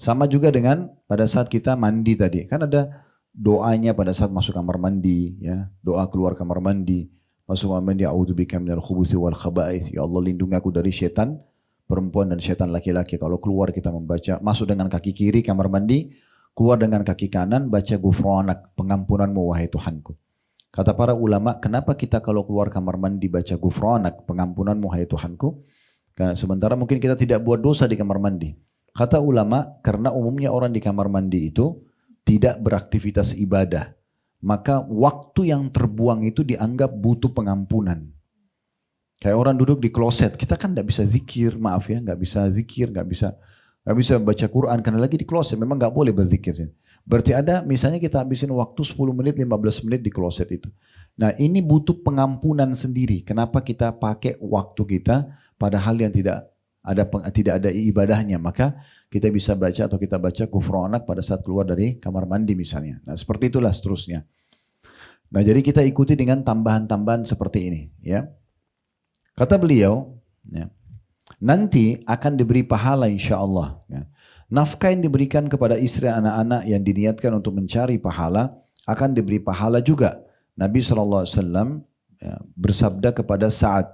Sama juga dengan pada saat kita mandi tadi. Kan ada doanya pada saat masuk kamar mandi. Ya, doa keluar kamar mandi. Masuk kamar mandi, a'udzubika minal khubuthi wal khaba'ith. Ya Allah, lindungi aku dari setan perempuan dan setan laki-laki. Kalau keluar kita membaca, masuk dengan kaki kiri kamar mandi, keluar dengan kaki kanan, baca gufranak, pengampunanmu wahai Tuhanku. Kata para ulama, kenapa kita kalau keluar kamar mandi baca gufranak, pengampunanmu wahai Tuhanku? Karena sementara mungkin kita tidak buat dosa di kamar mandi. Kata ulama, karena umumnya orang di kamar mandi itu tidak beraktivitas ibadah. Maka waktu yang terbuang itu dianggap butuh pengampunan. Kayak orang duduk di kloset, kita kan tidak bisa zikir, maaf ya, nggak bisa zikir, nggak bisa baca Quran karena lagi di kloset, memang nggak boleh berzikir. Berarti ada, misalnya kita habisin waktu 10 menit, 15 menit di kloset itu. Nah ini butuh pengampunan sendiri. Kenapa kita pakai waktu kita pada hal yang tidak ada ibadahnya, maka kita bisa baca atau kita baca gufranak pada saat keluar dari kamar mandi misalnya. Nah seperti itulah seterusnya. Nah jadi kita ikuti dengan tambahan-tambahan seperti ini. Ya. Kata beliau, ya, nanti akan diberi pahala insya Allah. Ya. Nafkah yang diberikan kepada istri dan anak-anak yang diniatkan untuk mencari pahala akan diberi pahala juga. Nabi SAW ya, bersabda kepada Sa'ad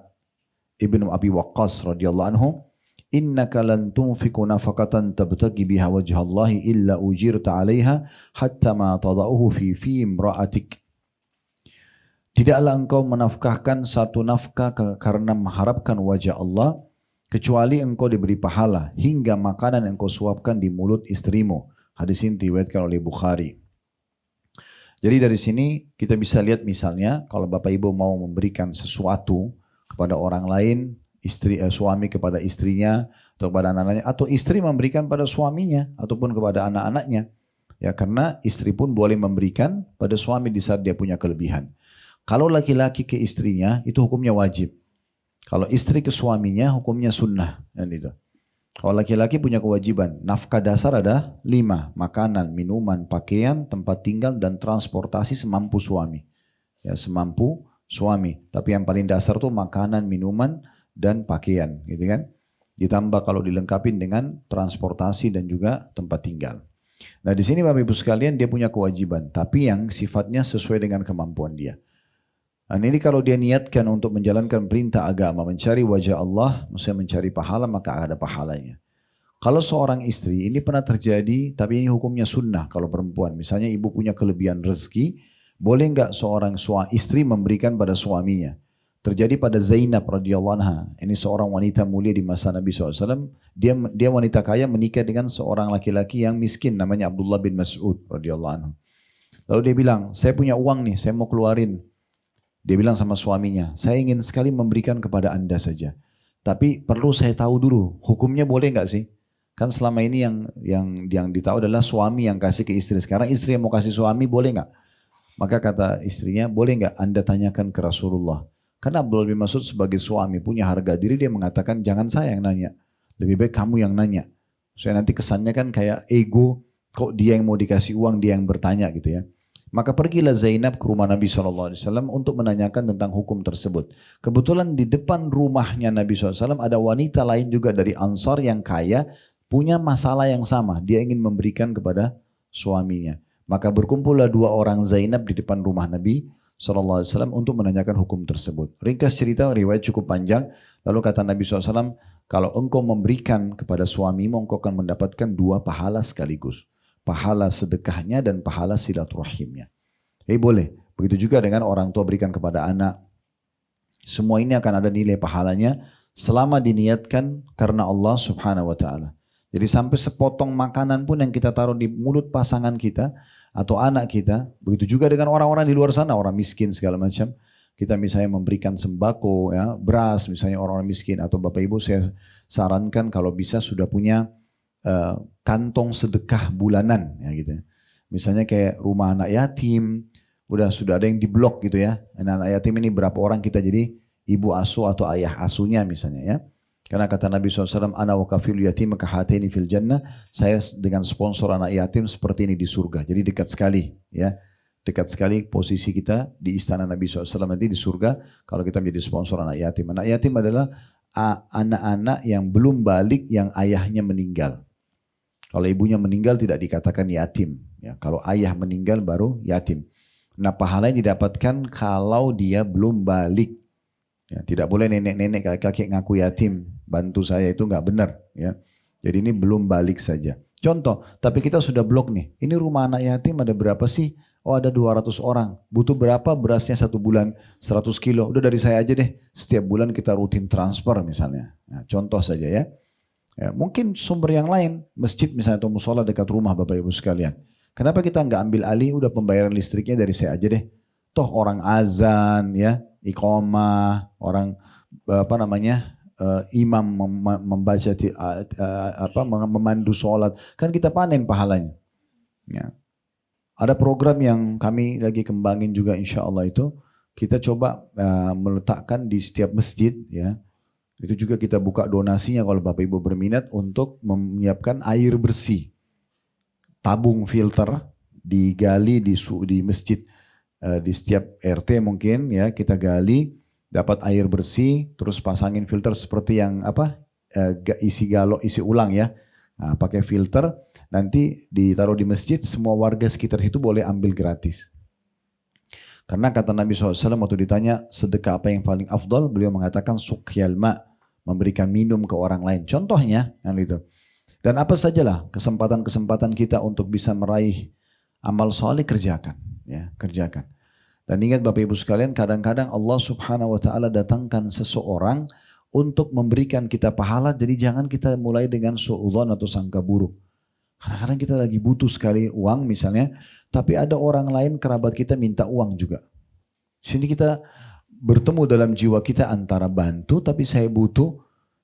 ibnu Abi Waqqas radhiyallahu anhu, innaka lan tunfiqu nafaqatan tabtaghi biha wajhallahi illa ujirta 'alaiha hatta ma tada'uhu fi imra'atik. Tidaklah engkau menafkahkan satu nafkah karena mengharapkan wajah Allah kecuali engkau diberi pahala hingga makanan yang engkau suapkan di mulut istrimu. Hadis ini diriwayatkan oleh Bukhari. Jadi dari sini kita bisa lihat misalnya kalau Bapak Ibu mau memberikan sesuatu kepada orang lain, suami kepada istrinya atau kepada anak-anaknya, atau istri memberikan pada suaminya ataupun kepada anak-anaknya. Ya, karena istri pun boleh memberikan pada suami di saat dia punya kelebihan. Kalau laki-laki ke istrinya itu hukumnya wajib. Kalau istri ke suaminya hukumnya sunnah. Dan itu. Kalau laki-laki punya kewajiban, nafkah dasar ada 5, makanan, minuman, pakaian, tempat tinggal dan transportasi semampu suami. Ya, semampu suami. Tapi yang paling dasar tuh makanan, minuman dan pakaian, gitu kan? Ditambah kalau dilengkapi dengan transportasi dan juga tempat tinggal. Nah di sini Bapak Ibu sekalian dia punya kewajiban, tapi yang sifatnya sesuai dengan kemampuan dia. Nah ini kalau dia niatkan untuk menjalankan perintah agama, mencari wajah Allah, maksudnya mencari pahala, maka ada pahalanya. Kalau seorang istri, ini pernah terjadi, tapi ini hukumnya sunnah kalau perempuan. Misalnya ibu punya kelebihan rezeki, boleh nggak seorang istri memberikan pada suaminya? Terjadi pada Zainab radhiyallahu anha. Ini seorang wanita mulia di masa Nabi SAW. Dia wanita kaya menikah dengan seorang laki-laki yang miskin namanya Abdullah bin Mas'ud radhiyallahu anhu. Lalu dia bilang, saya punya uang nih, saya mau keluarin. Dia bilang sama suaminya, saya ingin sekali memberikan kepada anda saja. Tapi perlu saya tahu dulu, hukumnya boleh nggak sih? Kan selama ini yang ditahu adalah suami yang kasih ke istri. Sekarang istri yang mau kasih suami boleh nggak? Maka kata istrinya, boleh nggak anda tanyakan ke Rasulullah? Karena Abdullah bin Mas'ud sebagai suami punya harga diri, dia mengatakan jangan saya yang nanya. Lebih baik kamu yang nanya. Soalnya nanti kesannya kan kayak ego, kok dia yang mau dikasih uang, dia yang bertanya gitu ya. Maka pergilah Zainab ke rumah Nabi SAW untuk menanyakan tentang hukum tersebut. Kebetulan di depan rumahnya Nabi SAW ada wanita lain juga dari Ansar yang kaya, punya masalah yang sama. Dia ingin memberikan kepada suaminya. Maka berkumpullah 2 orang Zainab di depan rumah Nabi SAW untuk menanyakan hukum tersebut. Ringkas cerita, riwayat cukup panjang. Lalu kata Nabi SAW, kalau engkau memberikan kepada suamimu, engkau akan mendapatkan 2 pahala sekaligus. Pahala sedekahnya dan pahala silaturahimnya. Boleh. Begitu juga dengan orang tua berikan kepada anak. Semua ini akan ada nilai pahalanya selama diniatkan karena Allah Subhanahu wa taala. Jadi sampai sepotong makanan pun yang kita taruh di mulut pasangan kita atau anak kita, begitu juga dengan orang-orang di luar sana, orang miskin segala macam. Kita misalnya memberikan sembako, ya, beras misalnya orang-orang miskin, atau Bapak Ibu saya sarankan kalau bisa sudah punya kantong sedekah bulanan, ya gitu. Misalnya kayak rumah anak yatim, sudah ada yang diblok gitu ya. Anak yatim ini berapa orang kita jadi ibu asuh atau ayah asuhnya misalnya ya. Karena kata Nabi SAW, ana wa kafilu yatim kahataini fil jannah, saya dengan sponsor anak yatim seperti ini di surga. Jadi dekat sekali ya. Dekat sekali posisi kita di istana Nabi SAW nanti di surga kalau kita menjadi sponsor anak yatim. Anak yatim adalah anak-anak yang belum balik yang ayahnya meninggal. Kalau ibunya meninggal tidak dikatakan yatim. Ya, kalau ayah meninggal baru yatim. Nah pahalanya didapatkan kalau dia belum balik. Ya, tidak boleh nenek-nenek kakek-kakek ngaku yatim. Bantu saya itu nggak benar. Ya. Jadi ini belum balik saja. Contoh, tapi kita sudah blok nih. Ini rumah anak yatim ada berapa sih? Oh ada 200 orang. Butuh berapa berasnya 1 bulan? 100 kilo. Udah dari saya aja deh. Setiap bulan kita rutin transfer misalnya. Nah, contoh saja ya. Ya, mungkin sumber yang lain, masjid misalnya atau musola dekat rumah Bapak Ibu sekalian. Kenapa kita nggak ambil alih, udah pembayaran listriknya dari saya aja deh. Toh orang azan, ya, iqamah, orang imam membaca memandu sholat, kan kita panen pahalanya. Ya. Ada program yang kami lagi kembangin juga insya Allah itu, kita coba meletakkan di setiap masjid, ya. Itu juga kita buka donasinya kalau Bapak Ibu berminat untuk menyiapkan air bersih. Tabung filter digali di masjid, di setiap RT mungkin ya kita gali, dapat air bersih, terus pasangin filter seperti yang isi ulang ya. Nah, pakai filter, nanti ditaruh di masjid, semua warga sekitar itu boleh ambil gratis. Karena kata Nabi SAW waktu ditanya sedekah apa yang paling afdal, beliau mengatakan suqyal ma, memberikan minum ke orang lain. Contohnya yang itu. Dan apa sajalah kesempatan-kesempatan kita untuk bisa meraih amal soleh, kerjakan, ya, kerjakan. Dan ingat Bapak Ibu sekalian, kadang-kadang Allah Subhanahu wa taala datangkan seseorang untuk memberikan kita pahala, jadi jangan kita mulai dengan suudzon atau sangka buruk. Kadang-kadang kita lagi butuh sekali uang misalnya, tapi ada orang lain kerabat kita minta uang juga. Sini kita bertemu dalam jiwa kita antara bantu tapi saya butuh,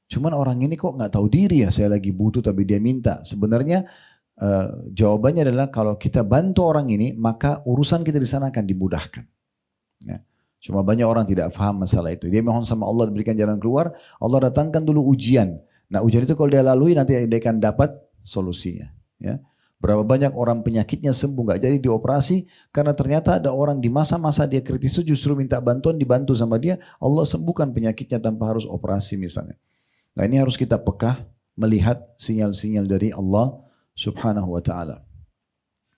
cuman orang ini kok nggak tahu diri ya, saya lagi butuh tapi dia minta. Sebenarnya jawabannya adalah kalau kita bantu orang ini maka urusan kita di sana akan dimudahkan. Ya. Cuma banyak orang tidak paham masalah itu. Dia mohon sama Allah diberikan jalan keluar, Allah datangkan dulu ujian. Nah ujian itu kalau dia lalui nanti dia akan dapat solusinya. Ya. Berapa banyak orang penyakitnya sembuh gak jadi dioperasi karena ternyata ada orang di masa-masa dia kritis itu justru minta bantuan, dibantu sama dia, Allah sembuhkan penyakitnya tanpa harus operasi misalnya. Nah ini harus kita peka melihat sinyal-sinyal dari Allah Subhanahu wa taala.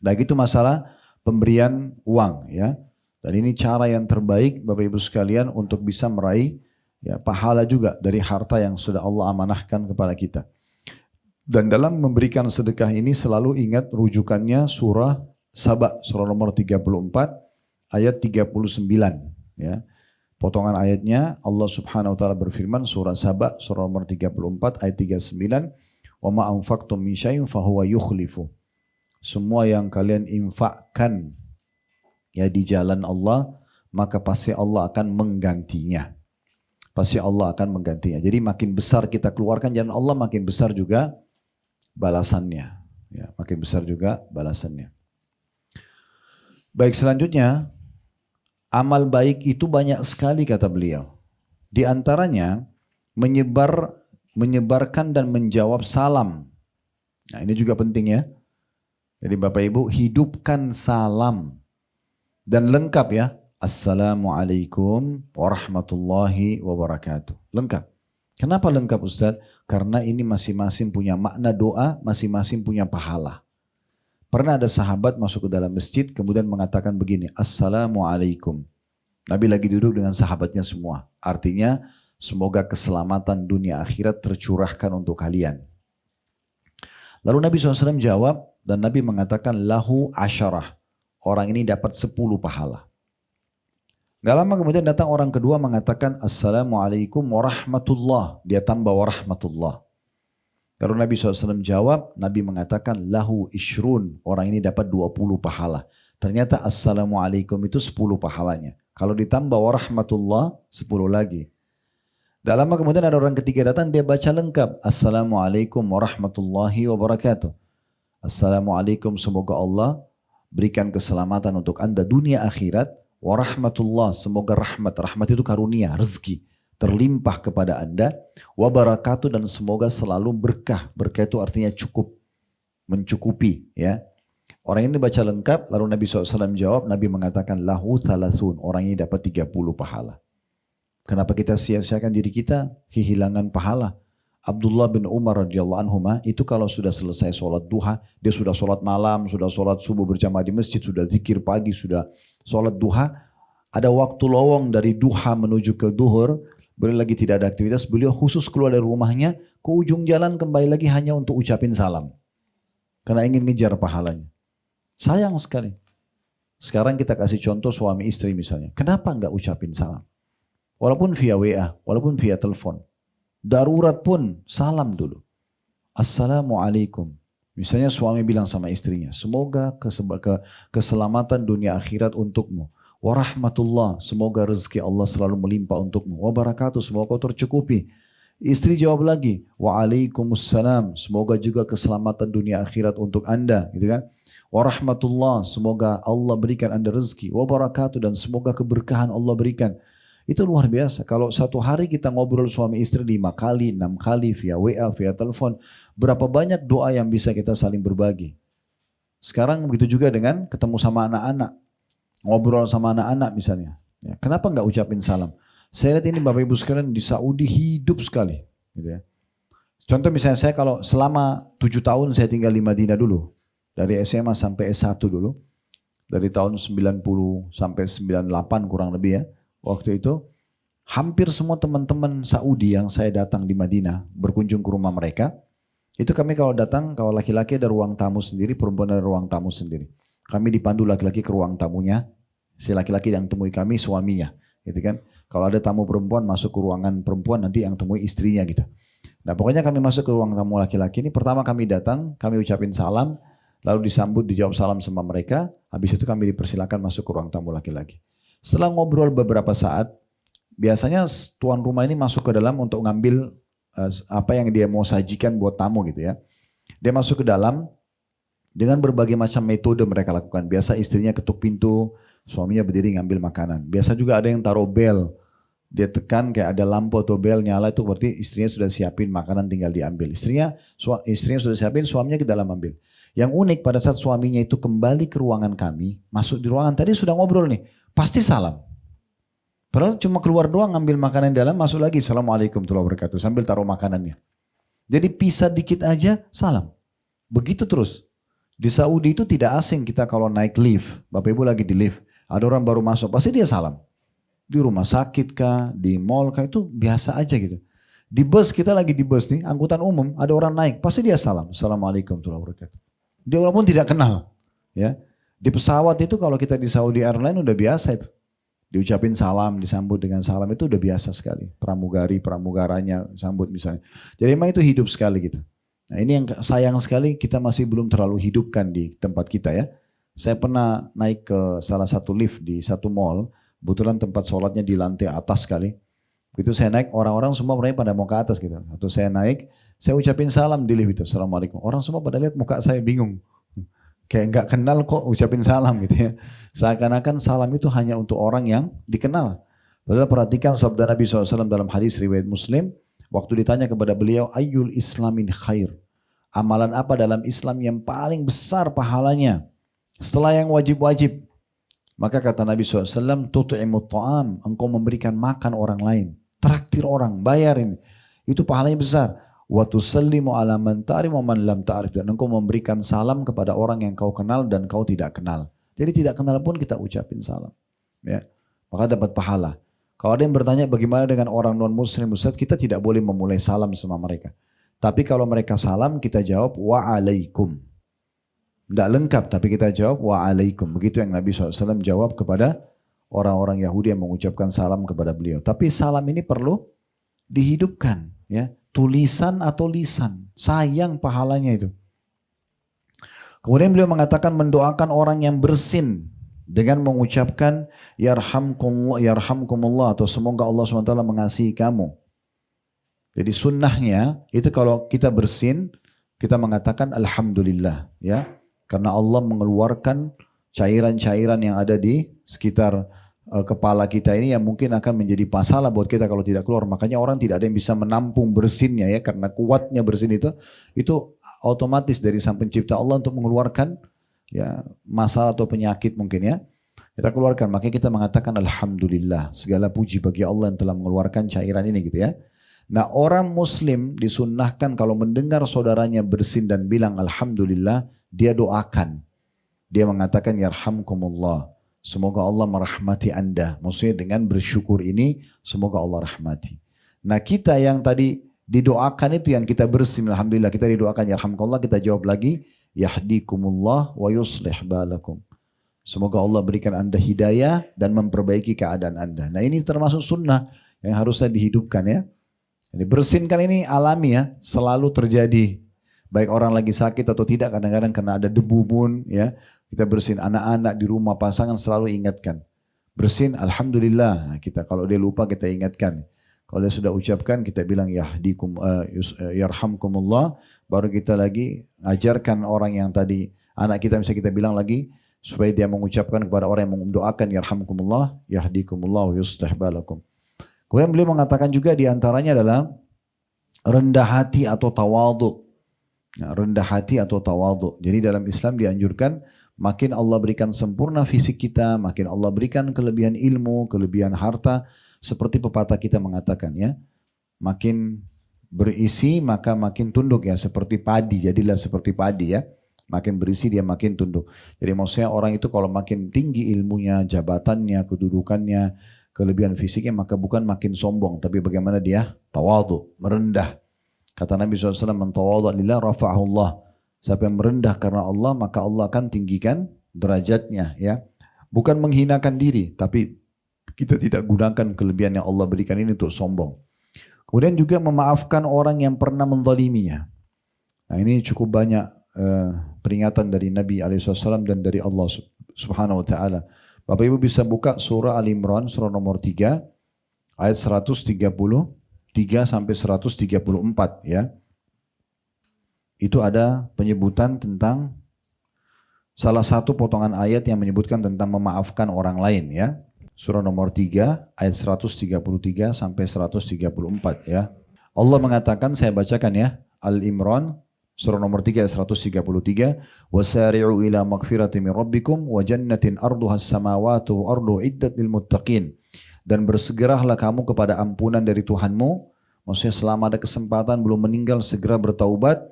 Baik itu masalah pemberian uang ya. Dan ini cara yang terbaik Bapak Ibu sekalian untuk bisa meraih ya, pahala juga dari harta yang sudah Allah amanahkan kepada kita. Dan dalam memberikan sedekah ini selalu ingat rujukannya surah Saba, surah nomor 34 ayat 39 ya. Potongan ayatnya Allah Subhanahu wa taala berfirman surah Saba surah nomor 34 ayat 39, "Wa ma anfaqtum min syai'in fahuwa yukhlifu." Semua yang kalian infakkan ya di jalan Allah, maka pasti Allah akan menggantinya. Pasti Allah akan menggantinya. Jadi makin besar kita keluarkan jalan Allah, makin besar juga balasannya, ya, makin besar juga balasannya. Baik, selanjutnya amal baik itu banyak sekali kata beliau. Di antaranya menyebarkan dan menjawab salam. Nah ini juga penting ya. Jadi Bapak Ibu hidupkan salam dan lengkap ya. Assalamualaikum warahmatullahi wabarakatuh. Lengkap. Kenapa lengkap Ustaz? Karena ini masing-masing punya makna doa, masing-masing punya pahala. Pernah ada sahabat masuk ke dalam masjid kemudian mengatakan begini, Assalamualaikum. Nabi lagi duduk dengan sahabatnya semua. Artinya semoga keselamatan dunia akhirat tercurahkan untuk kalian. Lalu Nabi SAW jawab dan Nabi mengatakan lahu asyarah. Orang ini dapat 10 pahala. Gak lama kemudian datang orang kedua mengatakan Assalamualaikum warahmatullah. Dia tambah warahmatullah. Lalu Nabi SAW jawab, Nabi mengatakan lahu ishrun. Orang ini dapat 20 pahala. Ternyata Assalamualaikum itu 10 pahalanya. Kalau ditambah warahmatullah 10 lagi. Gak lama kemudian ada orang ketiga datang, dia baca lengkap. Assalamualaikum warahmatullahi wabarakatuh. Assalamualaikum, semoga Allah berikan keselamatan untuk anda dunia akhirat. Warahmatullah, semoga rahmat. Rahmat itu karunia, rezeki. Terlimpah kepada anda. Wabarakatuh, dan semoga selalu berkah. Berkah itu artinya cukup. Mencukupi. Ya. Orang ini baca lengkap, lalu Nabi SAW jawab, Nabi mengatakan lahu thalathun. Orang ini dapat 30 pahala. Kenapa kita sia-siakan diri kita? Kehilangan pahala. Abdullah bin Umar radhiyallahu anhuma itu kalau sudah selesai sholat duha, dia sudah sholat malam, sudah sholat subuh berjamaah di masjid, sudah zikir pagi, sudah sholat duha, ada waktu lowong dari duha menuju ke duhur, beliau lagi tidak ada aktivitas, beliau khusus keluar dari rumahnya, ke ujung jalan kembali lagi hanya untuk ucapin salam. Karena ingin ngejar pahalanya. Sayang sekali. Sekarang kita kasih contoh suami istri misalnya. Kenapa enggak ucapin salam? Walaupun via WA, walaupun via telepon. Darurat pun salam dulu. Assalamualaikum. Misalnya suami bilang sama istrinya, semoga keselamatan dunia akhirat untukmu. Warahmatullah, semoga rezeki Allah selalu melimpah untukmu. Wabarakatuh, semoga kau tercukupi. Istri jawab lagi, waalaikumsalam, semoga juga keselamatan dunia akhirat untuk anda. Gitu kan? Warahmatullah, semoga Allah berikan anda rezeki. Wabarakatuh, dan semoga keberkahan Allah berikan. Itu luar biasa. Kalau satu hari kita ngobrol suami istri 5 kali, 6 kali via WA, via telepon, berapa banyak doa yang bisa kita saling berbagi. Sekarang begitu juga dengan ketemu sama anak-anak. Ngobrol sama anak-anak misalnya. Ya, kenapa nggak ucapin salam? Saya lihat ini Bapak Ibu sekalian di Saudi hidup sekali. Gitu ya. Contoh misalnya saya kalau selama 7 tahun saya tinggal di Madinah dulu. Dari SMA sampai S1 dulu. Dari tahun 90 sampai 98 kurang lebih ya. Waktu itu hampir semua teman-teman Saudi yang saya datang di Madinah berkunjung ke rumah mereka. Itu kami kalau datang, kalau laki-laki ada ruang tamu sendiri, perempuan ada ruang tamu sendiri. Kami dipandu laki-laki ke ruang tamunya, si laki-laki yang temui kami suaminya. Gitu kan. Kalau ada tamu perempuan masuk ke ruangan perempuan, nanti yang temui istrinya gitu. Nah pokoknya kami masuk ke ruang tamu laki-laki ini, pertama kami datang, kami ucapin salam, lalu disambut, dijawab salam sama mereka, habis itu kami dipersilakan masuk ke ruang tamu laki-laki. Setelah ngobrol beberapa saat, biasanya tuan rumah ini masuk ke dalam untuk ngambil apa yang dia mau sajikan buat tamu gitu ya. Dia masuk ke dalam dengan berbagai macam metode mereka lakukan. Biasa istrinya ketuk pintu, suaminya berdiri ngambil makanan. Biasa juga ada yang taruh bel. Dia tekan kayak ada lampu atau bel nyala, itu berarti istrinya sudah siapin makanan tinggal diambil. Istrinya sudah siapin, suaminya ke dalam ambil. Yang unik pada saat suaminya itu kembali ke ruangan kami, masuk di ruangan tadi sudah ngobrol nih. Pasti salam. Padahal cuma keluar doang ngambil makanan di dalam, masuk lagi. Assalamualaikum warahmatullahi wabarakatuh. Sambil taruh makanannya. Jadi pisah dikit aja, salam. Begitu terus. Di Saudi itu tidak asing kita kalau naik lift. Bapak Ibu lagi di lift. Ada orang baru masuk, pasti dia salam. Di rumah sakit kah, di mall kah, itu biasa aja gitu. Di bus, kita lagi di bus nih, angkutan umum, ada orang naik, pasti dia salam. Assalamualaikum warahmatullahi wabarakatuh. Dia walaupun tidak kenal. Ya. Di pesawat itu kalau kita di Saudi Airlines udah biasa itu. Diucapin salam, disambut dengan salam itu udah biasa sekali. Pramugaranya sambut misalnya. Jadi memang itu hidup sekali gitu. Nah ini yang sayang sekali kita masih belum terlalu hidupkan di tempat kita ya. Saya pernah naik ke salah satu lift di satu mall. Kebetulan tempat sholatnya di lantai atas sekali. Begitu saya naik, orang-orang semua pada mau ke atas gitu. Atau saya naik, saya ucapin salam di lift itu. Assalamualaikum. Orang semua pada lihat muka saya bingung. Kayak nggak kenal kok ucapin salam gitu ya. Seakan-akan salam itu hanya untuk orang yang dikenal. Padahal perhatikan sabda Nabi SAW dalam hadis riwayat Muslim. Waktu ditanya kepada beliau, ayyul islamin khair. Amalan apa dalam Islam yang paling besar pahalanya? Setelah yang wajib-wajib. Maka kata Nabi SAW, tut'imut ta'am. Engkau memberikan makan orang lain. Traktir orang, bayarin. Itu pahalanya besar. Wa tusallimu ala man ta'rif wa man lam ta'rif, dan engkau memberikan salam kepada orang yang kau kenal dan kau tidak kenal. Jadi tidak kenal pun kita ucapin salam. Ya. Maka dapat pahala. Kalau ada yang bertanya bagaimana dengan orang non muslim, Ustaz, kita tidak boleh memulai salam sama mereka. Tapi kalau mereka salam kita jawab wa'alaikum. Tidak lengkap tapi kita jawab wa'alaikum. Begitu yang Nabi SAW jawab kepada orang-orang Yahudi yang mengucapkan salam kepada beliau. Tapi salam ini perlu dihidupkan ya. Tulisan atau lisan. Sayang pahalanya itu. Kemudian beliau mengatakan mendoakan orang yang bersin dengan mengucapkan yarhamkumullah atau semoga Allah SWT mengasihi kamu. Jadi sunnahnya itu kalau kita bersin kita mengatakan alhamdulillah ya. Karena Allah mengeluarkan cairan-cairan yang ada di sekitar kepala kita ini yang mungkin akan menjadi masalah buat kita kalau tidak keluar. Makanya orang tidak ada yang bisa menampung bersinnya ya, karena kuatnya bersin itu otomatis dari Sang Pencipta Allah untuk mengeluarkan ya masalah atau penyakit mungkin ya. Kita keluarkan, makanya kita mengatakan alhamdulillah, segala puji bagi Allah yang telah mengeluarkan cairan ini gitu ya. Nah orang muslim disunnahkan kalau mendengar saudaranya bersin dan bilang alhamdulillah, dia doakan. Dia mengatakan yarhamkumullah. Semoga Allah merahmati anda. Maksudnya dengan bersyukur ini semoga Allah rahmati. Nah kita yang tadi didoakan itu yang kita bersin, alhamdulillah kita didoakan yarhamkumullah, kita jawab lagi yahdikumullah wa yuslih balakum. Semoga Allah berikan anda hidayah dan memperbaiki keadaan anda. Nah ini termasuk sunnah yang harusnya dihidupkan ya. Jadi bersinkan ini alami ya, selalu terjadi. Baik orang lagi sakit atau tidak, kadang-kadang karena ada debu pun ya. Kita bersin, anak-anak di rumah, pasangan selalu ingatkan. Bersin alhamdulillah. Nah, kita kalau dia lupa kita ingatkan. Kalau dia sudah ucapkan kita bilang yarhamkumullah. Baru kita lagi ajarkan orang yang tadi, anak kita misalnya kita bilang lagi, supaya dia mengucapkan kepada orang yang mendoakan yarhamkumullah, yahdikumullah wa yuslih balakum. Kemudian beliau mengatakan juga diantaranya adalah rendah hati atau tawadhu. Nah, rendah hati atau tawadhu. Jadi dalam Islam dianjurkan makin Allah berikan sempurna fisik kita, makin Allah berikan kelebihan ilmu, kelebihan harta, seperti pepatah kita mengatakan ya, makin berisi maka makin tunduk ya, seperti padi, jadilah seperti padi ya. Makin berisi dia makin tunduk. Jadi maksudnya orang itu kalau makin tinggi ilmunya, jabatannya, kedudukannya, kelebihan fisiknya, maka bukan makin sombong, tapi bagaimana dia tawadhu, merendah. Kata Nabi SAW, man tawadha lillah rafa'ahu Allah. Siapa yang merendah karena Allah, maka Allah akan tinggikan derajatnya ya. Bukan menghinakan diri, tapi kita tidak gunakan kelebihan yang Allah berikan ini untuk sombong. Kemudian juga memaafkan orang yang pernah menzaliminya. Nah ini cukup banyak peringatan dari Nabi SAW dan dari Allah Subhanahu Wa Taala. Bapak Ibu bisa buka surah Al-Imran, surah nomor 3, ayat 133 sampai 134 ya. Itu ada penyebutan tentang salah satu potongan ayat yang menyebutkan tentang memaafkan orang lain ya. Surah nomor 3 ayat 133 sampai 134 ya. Allah mengatakan, saya bacakan ya, Al-Imran surah nomor 3 ayat 133, wasari'u ila magfirati min rabbikum wa jannatin arduha as-samawati wa ardu iddat lil muttaqin. Dan bersegeralah kamu kepada ampunan dari Tuhanmu, maksudnya selama ada kesempatan belum meninggal segera bertaubat,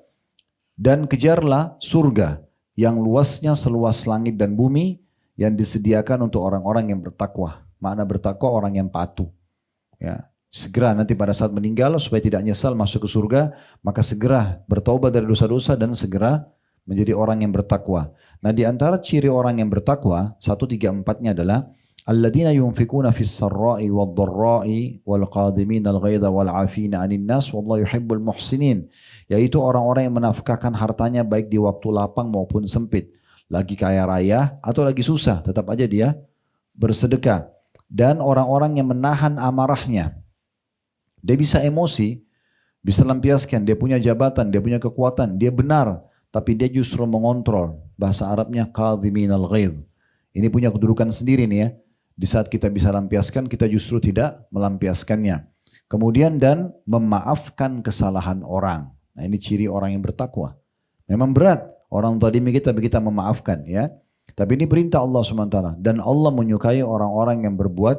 dan kejarlah surga yang luasnya seluas langit dan bumi yang disediakan untuk orang-orang yang bertakwa. Makna bertakwa orang yang patuh. Ya, segera nanti pada saat meninggal supaya tidak nyesal masuk ke surga, maka segera bertaubat dari dosa-dosa dan segera menjadi orang yang bertakwa. Nah di antara ciri orang yang bertakwa 134-nya adalah alladzina yunfikuna fis sarra'i wad dharra'i wal qadimina al ghaidha wal 'afina 'anil nas wallahu yuhibbul muhsinin, yaitu orang-orang yang menafkahkan hartanya baik di waktu lapang maupun sempit, lagi kaya raya atau lagi susah tetap aja dia bersedekah, dan orang-orang yang menahan amarahnya. Dia bisa emosi, bisa lampiaskan, dia punya jabatan, dia punya kekuatan, dia benar, tapi dia justru mengontrol. Bahasa Arabnya kadhiminal ghaidh. Ini punya kedudukan sendiri nih ya. Di saat kita bisa lampiaskan, kita justru tidak melampiaskannya. Kemudian dan memaafkan kesalahan orang. Nah ini ciri orang yang bertakwa. Memang berat orang zalimi kita memaafkan ya. Tapi ini perintah Allah SWT. Dan Allah menyukai orang-orang yang berbuat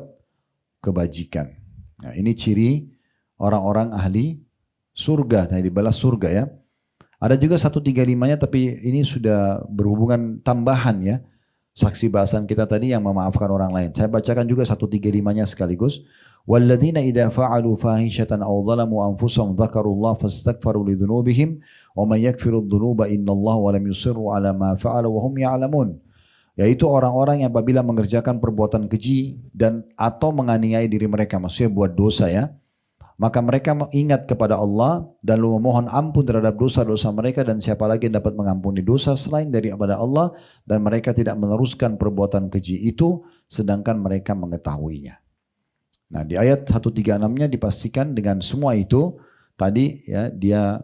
kebajikan. Nah ini ciri orang-orang ahli surga, nah dibalas surga ya. Ada juga 135-nya tapi ini sudah berhubungan tambahan ya. Saksi bahasan kita tadi yang memaafkan orang lain. Saya bacakan juga 135-nya sekaligus. Walladzina idza fa'alu fahishatan aw zalamu anfusahum dzakarullaha fastaghfaru lidzunubihim wa may yaghfiru dzunuba innallaha wa lam yusirru ala ma fa'alu wa hum ya'lamun. Yaitu orang-orang yang apabila mengerjakan perbuatan keji dan atau menganiaya diri mereka, maksudnya buat dosa ya, maka mereka ingat kepada Allah dan memohon ampun terhadap dosa-dosa mereka, dan siapa lagi yang dapat mengampuni dosa selain daripada Allah, dan mereka tidak meneruskan perbuatan keji itu sedangkan mereka mengetahuinya. Nah di ayat 136-nya dipastikan dengan semua itu tadi ya, dia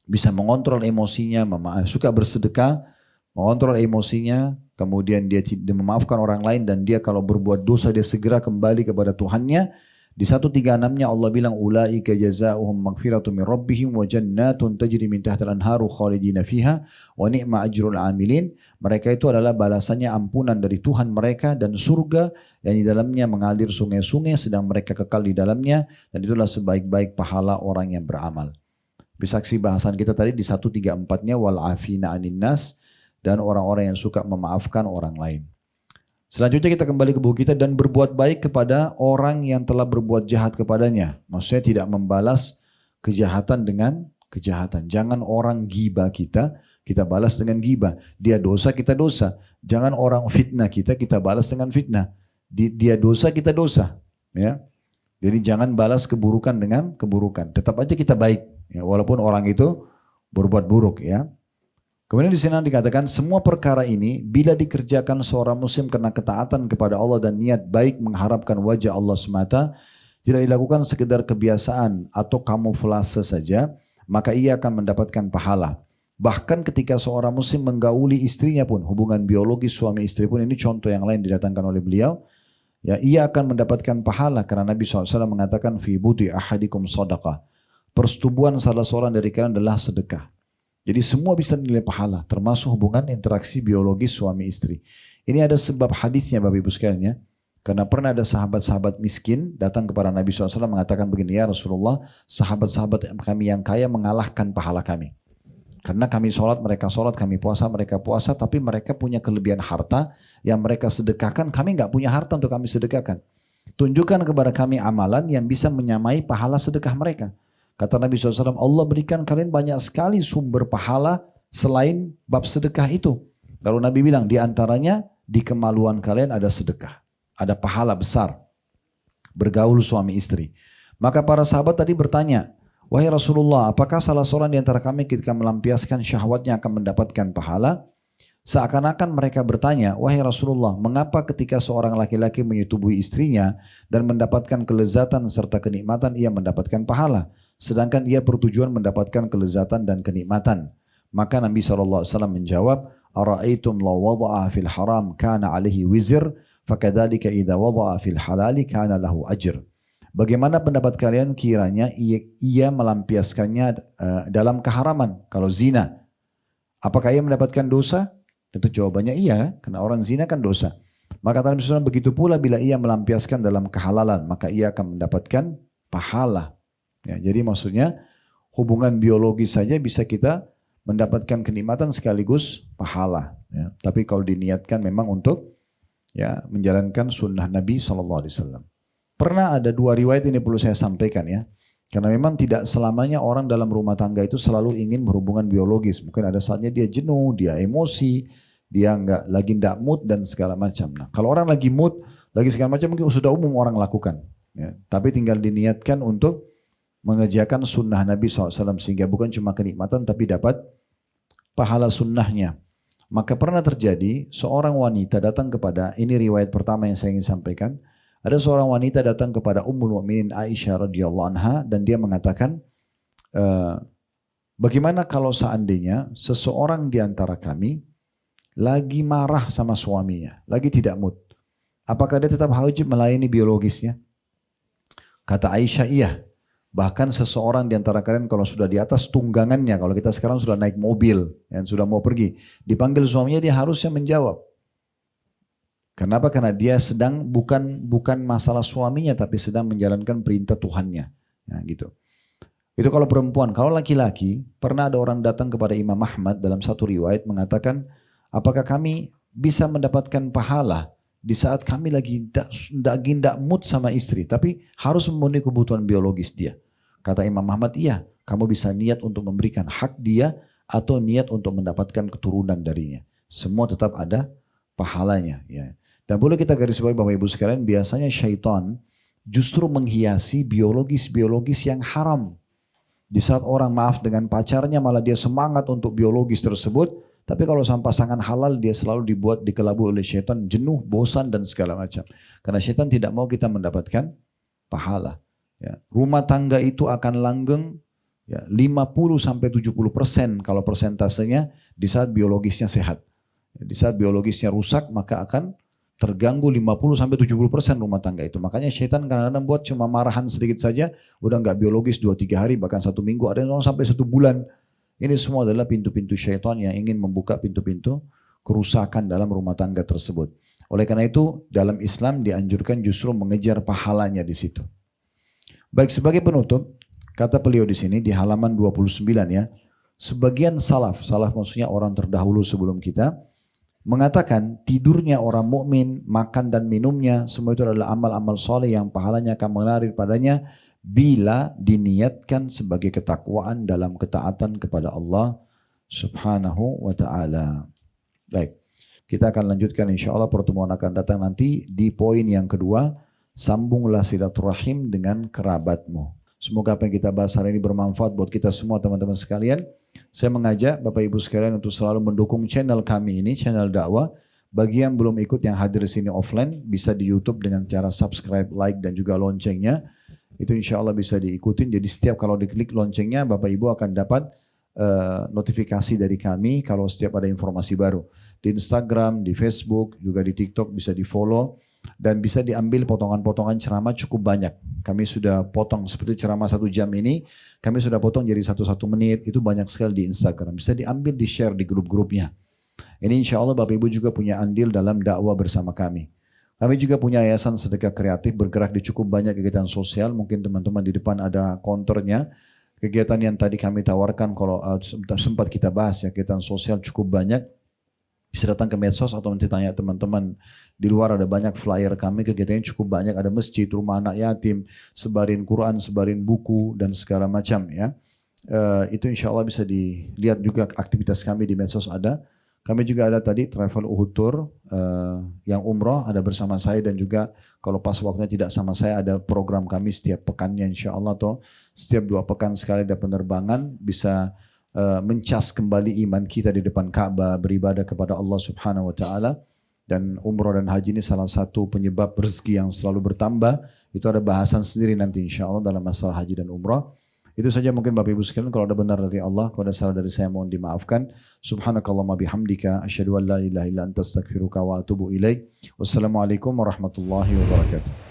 bisa mengontrol emosinya, suka bersedekah, mengontrol emosinya, kemudian dia memaafkan orang lain, dan dia kalau berbuat dosa dia segera kembali kepada Tuhannya. Di 136-nya Allah bilang ulaika jazaohum maghfiratu min rabbihim wa jannatun tajri min tahtiha al-anharu khalidina fiha wa ni'ma ajrul amilin. Mereka itu adalah balasannya ampunan dari Tuhan mereka dan surga yang di dalamnya mengalir sungai-sungai sedang mereka kekal di dalamnya, dan itulah sebaik-baik pahala orang yang beramal. Saksi bahasan kita tadi di 134-nya wal afina 'anin nas, dan orang-orang yang suka memaafkan orang lain. Selanjutnya kita kembali ke buku kita, dan berbuat baik kepada orang yang telah berbuat jahat kepadanya. Maksudnya tidak membalas kejahatan dengan kejahatan. Jangan orang gibah kita balas dengan gibah. Dia dosa, kita dosa. Jangan orang fitnah kita balas dengan fitnah. Dia dosa, kita dosa. Ya. Jadi jangan balas keburukan dengan keburukan. Tetap aja kita baik. Ya, walaupun orang itu berbuat buruk. Ya. Kemudian di sini dikatakan semua perkara ini bila dikerjakan seorang muslim karena ketaatan kepada Allah dan niat baik mengharapkan wajah Allah semata, tidak dilakukan sekedar kebiasaan atau kamuflase saja, maka ia akan mendapatkan pahala. Bahkan ketika seorang muslim menggauli istrinya pun, hubungan biologis suami istri pun, ini contoh yang lain didatangkan oleh beliau, ya, ia akan mendapatkan pahala karena Nabi SAW mengatakan fi budi ahadikum sadaqah. Persetubuhan salah seorang dari kalian adalah sedekah. Jadi semua bisa nilai pahala, termasuk hubungan interaksi biologis suami istri. Ini ada sebab hadisnya Bapak Ibu sekalian ya. Karena pernah ada sahabat-sahabat miskin datang kepada Nabi SAW mengatakan begini, ya Rasulullah, sahabat-sahabat kami yang kaya mengalahkan pahala kami. Karena kami sholat, mereka sholat, kami puasa, mereka puasa, tapi mereka punya kelebihan harta yang mereka sedekahkan, kami nggak punya harta untuk kami sedekahkan. Tunjukkan kepada kami amalan yang bisa menyamai pahala sedekah mereka. Kata Nabi SAW, Allah berikan kalian banyak sekali sumber pahala selain bab sedekah itu. Lalu Nabi bilang, di antaranya di kemaluan kalian ada sedekah. Ada pahala besar. Bergaul suami istri. Maka para sahabat tadi bertanya, wahai Rasulullah, apakah salah seorang di antara kami ketika melampiaskan syahwatnya akan mendapatkan pahala? Seakan-akan mereka bertanya, wahai Rasulullah, mengapa ketika seorang laki-laki menyetubui istrinya dan mendapatkan kelezatan serta kenikmatan ia mendapatkan pahala? Sedangkan ia bertujuan mendapatkan kelezatan dan kenikmatan. Maka Nabi SAW menjawab, Ara'aitum la wada'a fil haram kana alaihi wizir, fakadhalika idha wada'a fil halali kana lahu ajr. Bagaimana pendapat kalian kiranya ia melampiaskannya dalam keharaman, kalau zina? Apakah ia mendapatkan dosa? Tentu jawabannya iya, karena orang zina kan dosa. Maka Nabi SAW begitu pula bila ia melampiaskan dalam kehalalan, maka ia akan mendapatkan pahala. Ya, jadi maksudnya hubungan biologis saja bisa kita mendapatkan kenikmatan sekaligus pahala. Ya. Tapi kalau diniatkan memang untuk ya menjalankan sunnah Nabi SAW. Pernah ada dua riwayat ini perlu saya sampaikan ya. Karena memang tidak selamanya orang dalam rumah tangga itu selalu ingin berhubungan biologis. Mungkin ada saatnya dia jenuh, dia emosi, dia lagi tidak mood dan segala macam. Nah, kalau orang lagi mood, lagi segala macam mungkin sudah umum orang lakukan. Ya. Tapi tinggal diniatkan untuk mengerjakan sunnah Nabi SAW sehingga bukan cuma kenikmatan tapi dapat pahala sunnahnya. Maka pernah terjadi seorang wanita datang kepada, ini riwayat pertama yang saya ingin sampaikan, ada seorang wanita datang kepada Ummul Mukminin Aisyah radhiyallahu anha dan dia mengatakan, bagaimana kalau seandainya seseorang di antara kami lagi marah sama suaminya, lagi tidak mood, apakah dia tetap wajib melayani biologisnya? Kata Aisyah, iya. Bahkan seseorang di antara kalian kalau sudah di atas tunggangannya, kalau kita sekarang sudah naik mobil dan sudah mau pergi, dipanggil suaminya dia harusnya menjawab. Kenapa? Karena dia sedang bukan masalah suaminya tapi sedang menjalankan perintah Tuhannya. Nah, gitu. Itu kalau perempuan. Kalau laki-laki, pernah ada orang datang kepada Imam Ahmad dalam satu riwayat mengatakan, apakah kami bisa mendapatkan pahala di saat kami lagi tidak mood sama istri, tapi harus memenuhi kebutuhan biologis dia. Kata Imam Ahmad, iya, kamu bisa niat untuk memberikan hak dia atau niat untuk mendapatkan keturunan darinya. Semua tetap ada pahalanya. Ya. Dan boleh kita garis bawahi Bapak Ibu sekalian, biasanya syaitan justru menghiasi biologis yang haram. Di saat orang maaf dengan pacarnya malah dia semangat untuk biologis tersebut, tapi kalau sama pasangan halal dia selalu dibuat dikelabui oleh syaitan, jenuh, bosan dan segala macam. Karena syaitan tidak mau kita mendapatkan pahala. Ya. Rumah tangga itu akan langgeng ya, 50-70% kalau persentasenya di saat biologisnya sehat. Di saat biologisnya rusak maka akan terganggu 50-70% rumah tangga itu. Makanya syaitan kadang-kadang buat cuma marahan sedikit saja, udah nggak biologis 2-3 hari, bahkan 1 minggu, ada yang sampai 1 bulan. Ini semua adalah pintu-pintu syaitan yang ingin membuka pintu-pintu kerusakan dalam rumah tangga tersebut. Oleh karena itu, dalam Islam dianjurkan justru mengejar pahalanya di situ. Baik, sebagai penutup, kata beliau di sini di halaman 29 ya, sebagian salaf maksudnya orang terdahulu sebelum kita, mengatakan tidurnya orang mukmin, makan dan minumnya, semua itu adalah amal-amal soleh yang pahalanya akan mengalir padanya bila diniatkan sebagai ketakwaan dalam ketaatan kepada Allah Subhanahu wa ta'ala. Baik, kita akan lanjutkan insya Allah pertemuan akan datang nanti di poin yang kedua, sambunglah silaturahim dengan kerabatmu. Semoga apa yang kita bahas hari ini bermanfaat buat kita semua teman-teman sekalian. Saya mengajak Bapak Ibu sekalian untuk selalu mendukung channel kami ini, channel dakwah. Bagi yang belum ikut yang hadir di sini offline, bisa di YouTube dengan cara subscribe, like dan juga loncengnya. Itu insya Allah bisa diikutin. Jadi setiap kalau diklik loncengnya, Bapak Ibu akan dapat notifikasi dari kami kalau setiap ada informasi baru. Di Instagram, di Facebook, juga di TikTok bisa di follow. Dan bisa diambil potongan-potongan ceramah cukup banyak. Kami sudah potong seperti ceramah 1 jam ini, kami sudah potong jadi 1 menit, itu banyak sekali di Instagram. Bisa diambil, di share di grup-grupnya. Ini insya Allah Bapak Ibu juga punya andil dalam dakwah bersama kami. Kami juga punya yayasan sedekah kreatif, bergerak di cukup banyak kegiatan sosial. Mungkin teman-teman di depan ada konternya. Kegiatan yang tadi kami tawarkan, kalau sempat kita bahas ya, kegiatan sosial cukup banyak. Bisa datang ke medsos atau nanti tanya teman-teman di luar, ada banyak flyer kami, kegiatannya cukup banyak, ada masjid, rumah anak yatim, sebarin Quran, sebarin buku dan segala macam ya. Itu insya Allah bisa dilihat juga aktivitas kami di medsos ada. Kami juga ada tadi travel Uhud Tour yang umroh ada bersama saya, dan juga kalau pas waktunya tidak sama saya ada program kami setiap pekannya insya Allah, atau setiap 2 pekan sekali ada penerbangan, bisa mencas kembali iman kita di depan Ka'bah, beribadah kepada Allah Subhanahu wa taala. Dan umrah dan haji ini salah satu penyebab rezeki yang selalu bertambah. Itu ada bahasan sendiri nanti insya Allah dalam masalah haji dan umrah. Itu saja mungkin Bapak Ibu sekalian, kalau ada benar dari Allah, kalau ada salah dari saya mohon dimaafkan. Subhanakallahumma bihamdika asyhadu an la ilaha illa anta astaghfiruka wa atubu ilaik. Wassalamualaikum warahmatullahi wabarakatuh.